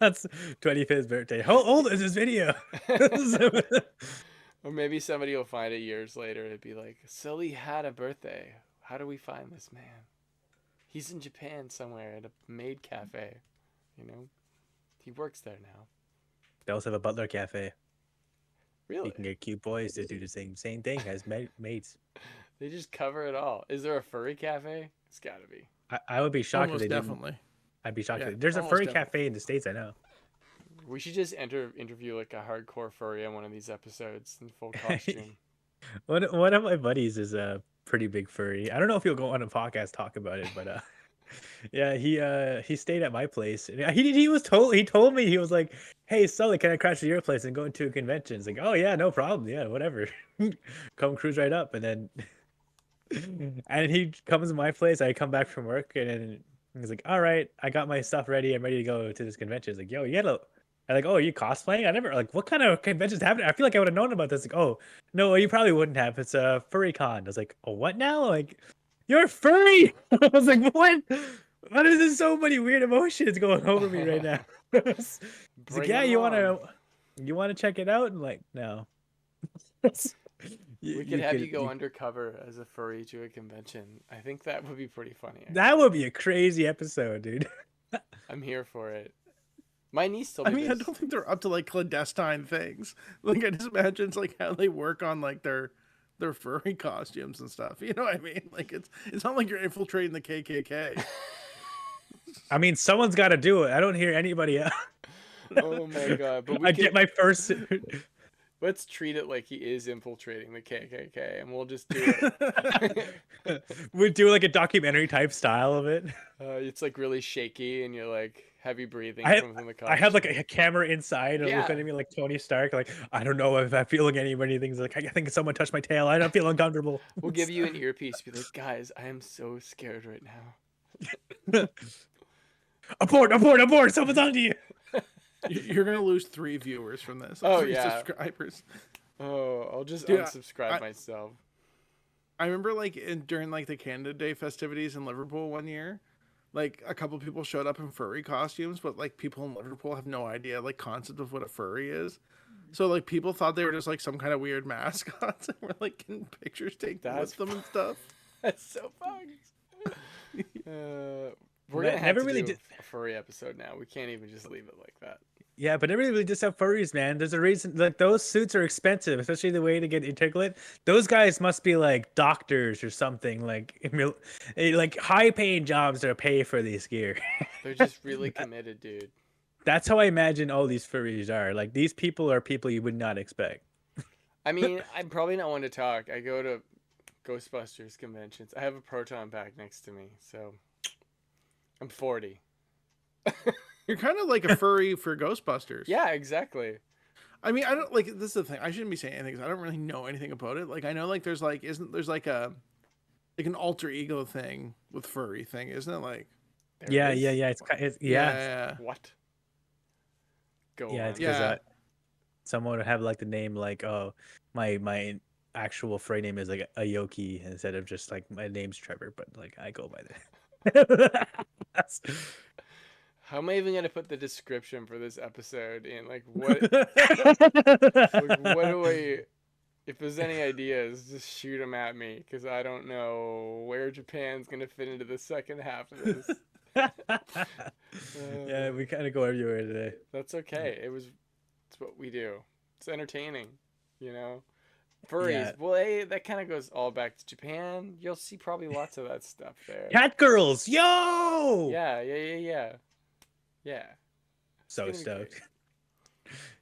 That's 25th birthday. How old is this video? Or maybe somebody will find it years later. It'd be like, Sully had a birthday. How do we find this man? He's in Japan somewhere at a maid cafe. You know, he works there now. They also have a butler cafe. Really? You can get cute boys to do the same thing as maids. They just cover it all. Is there a furry cafe? It's got to be. I would be shocked Almost if they definitely. didn't. I'd be shocked. Yeah, There's a furry definitely. cafe in the States, I know. We should just interview like a hardcore furry on one of these episodes in full costume. One of my buddies is a pretty big furry. I don't know if he'll go on a podcast talk about it, but yeah, he stayed at my place. And he told me, he was like, "Hey Sully, can I crash at your place and go into a convention?" It's like, "Oh yeah, no problem. Yeah, whatever. Come cruise right up." And then and he comes to my place. I come back from work and then he's like, "All right, I got my stuff ready. I'm ready to go to this convention." It's like, "Yo, you gotta." I'm like, "Oh, are you cosplaying?" I never like, what kind of conventions happen? I feel like I would have known about this. Like, "Oh, no, you probably wouldn't have. It's a furry con." I was like, "Oh, what now?" Like, "You're furry." I was like, "What? What is this? So many weird emotions going over me right now." It's like, "Yeah, you wanna check it out?" And like, no. We could have you go undercover as a furry to a convention. I think that would be pretty funny. Actually. That would be a crazy episode, dude. I'm here for it. My niece told I me mean, I this. don't think they're up to like clandestine things. Like I just imagine it's like how they work on like their furry costumes and stuff. You know what I mean? Like it's not like you're infiltrating the KKK. I mean, someone's got to do it. I don't hear anybody else. Oh my god! But I get my first. Let's treat it like he is infiltrating the KKK, and we'll just do it. We do like a documentary type style of it. It's like really shaky, and you're like heavy breathing from the costume. I have like a camera inside and Yeah. looking at me like Tony Stark. Like, I don't know if I'm feeling anything. Like, I think someone touched my tail. I don't feel uncomfortable. We'll give you an earpiece. Be like, guys, I am so scared right now. Abort! Someone's on to you. You're gonna lose 3 viewers from this. Oh, 3 yeah. subscribers. Oh, I'll just Dude, unsubscribe myself. I remember like during like the Canada Day festivities in Liverpool one year, like a couple people showed up in furry costumes, but like people in Liverpool have no idea like concept of what a furry is. So like people thought they were just like some kind of weird mascots and we're like getting pictures taken with them and stuff. That's so fun. We're gonna have to do a furry episode now. We can't even just leave it like that. Yeah, but everybody really just have furries, man. There's a reason. Like those suits are expensive, especially the way to get articulate. Those guys must be like doctors or something, like high-paying jobs that pay for these gear. They're just really committed, dude. That's how I imagine all these furries are. Like these people are people you would not expect. I mean, I'm probably not one to talk. I go to Ghostbusters conventions. I have a proton pack next to me, so I'm 40. You're kind of like a furry for Ghostbusters. Yeah, exactly. I mean, I don't like this is the thing. I shouldn't be saying anything because I don't really know anything about it. Like I know like there's like there's like an alter ego thing with furry thing, isn't it? Like Yeah. It's yeah. What? Go Yeah, on. it's because someone would have like the name like, oh, my actual furry name is like Aoki instead of just like my name's Trevor, but like I go by that. How am I even gonna put the description for this episode in? Like what? Like, what do I? If there's any ideas, just shoot them at me because I don't know where Japan's gonna fit into the second half of this. Yeah, we kind of go everywhere today. That's okay. It's what we do. It's entertaining, you know. Furries. Yeah. Well, that kind of goes all back to Japan. You'll see probably lots of that stuff there. Cat girls, yo! Yeah. So It's gonna be stoked.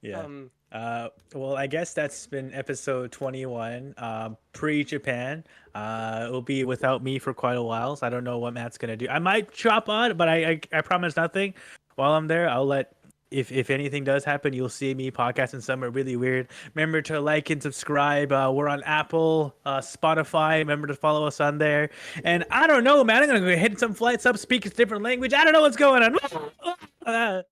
Yeah. Well, I guess that's been episode 21, pre-Japan. It'll be without me for quite a while, so I don't know what Matt's gonna do. I might chop on, but I promise nothing. While I'm there, I'll let. If anything does happen, you'll see me podcasting somewhere really weird. Remember to like and subscribe. We're on Apple, Spotify. Remember to follow us on there. And I don't know, man. I'm gonna go hit some flights up, speak a different language. I don't know what's going on.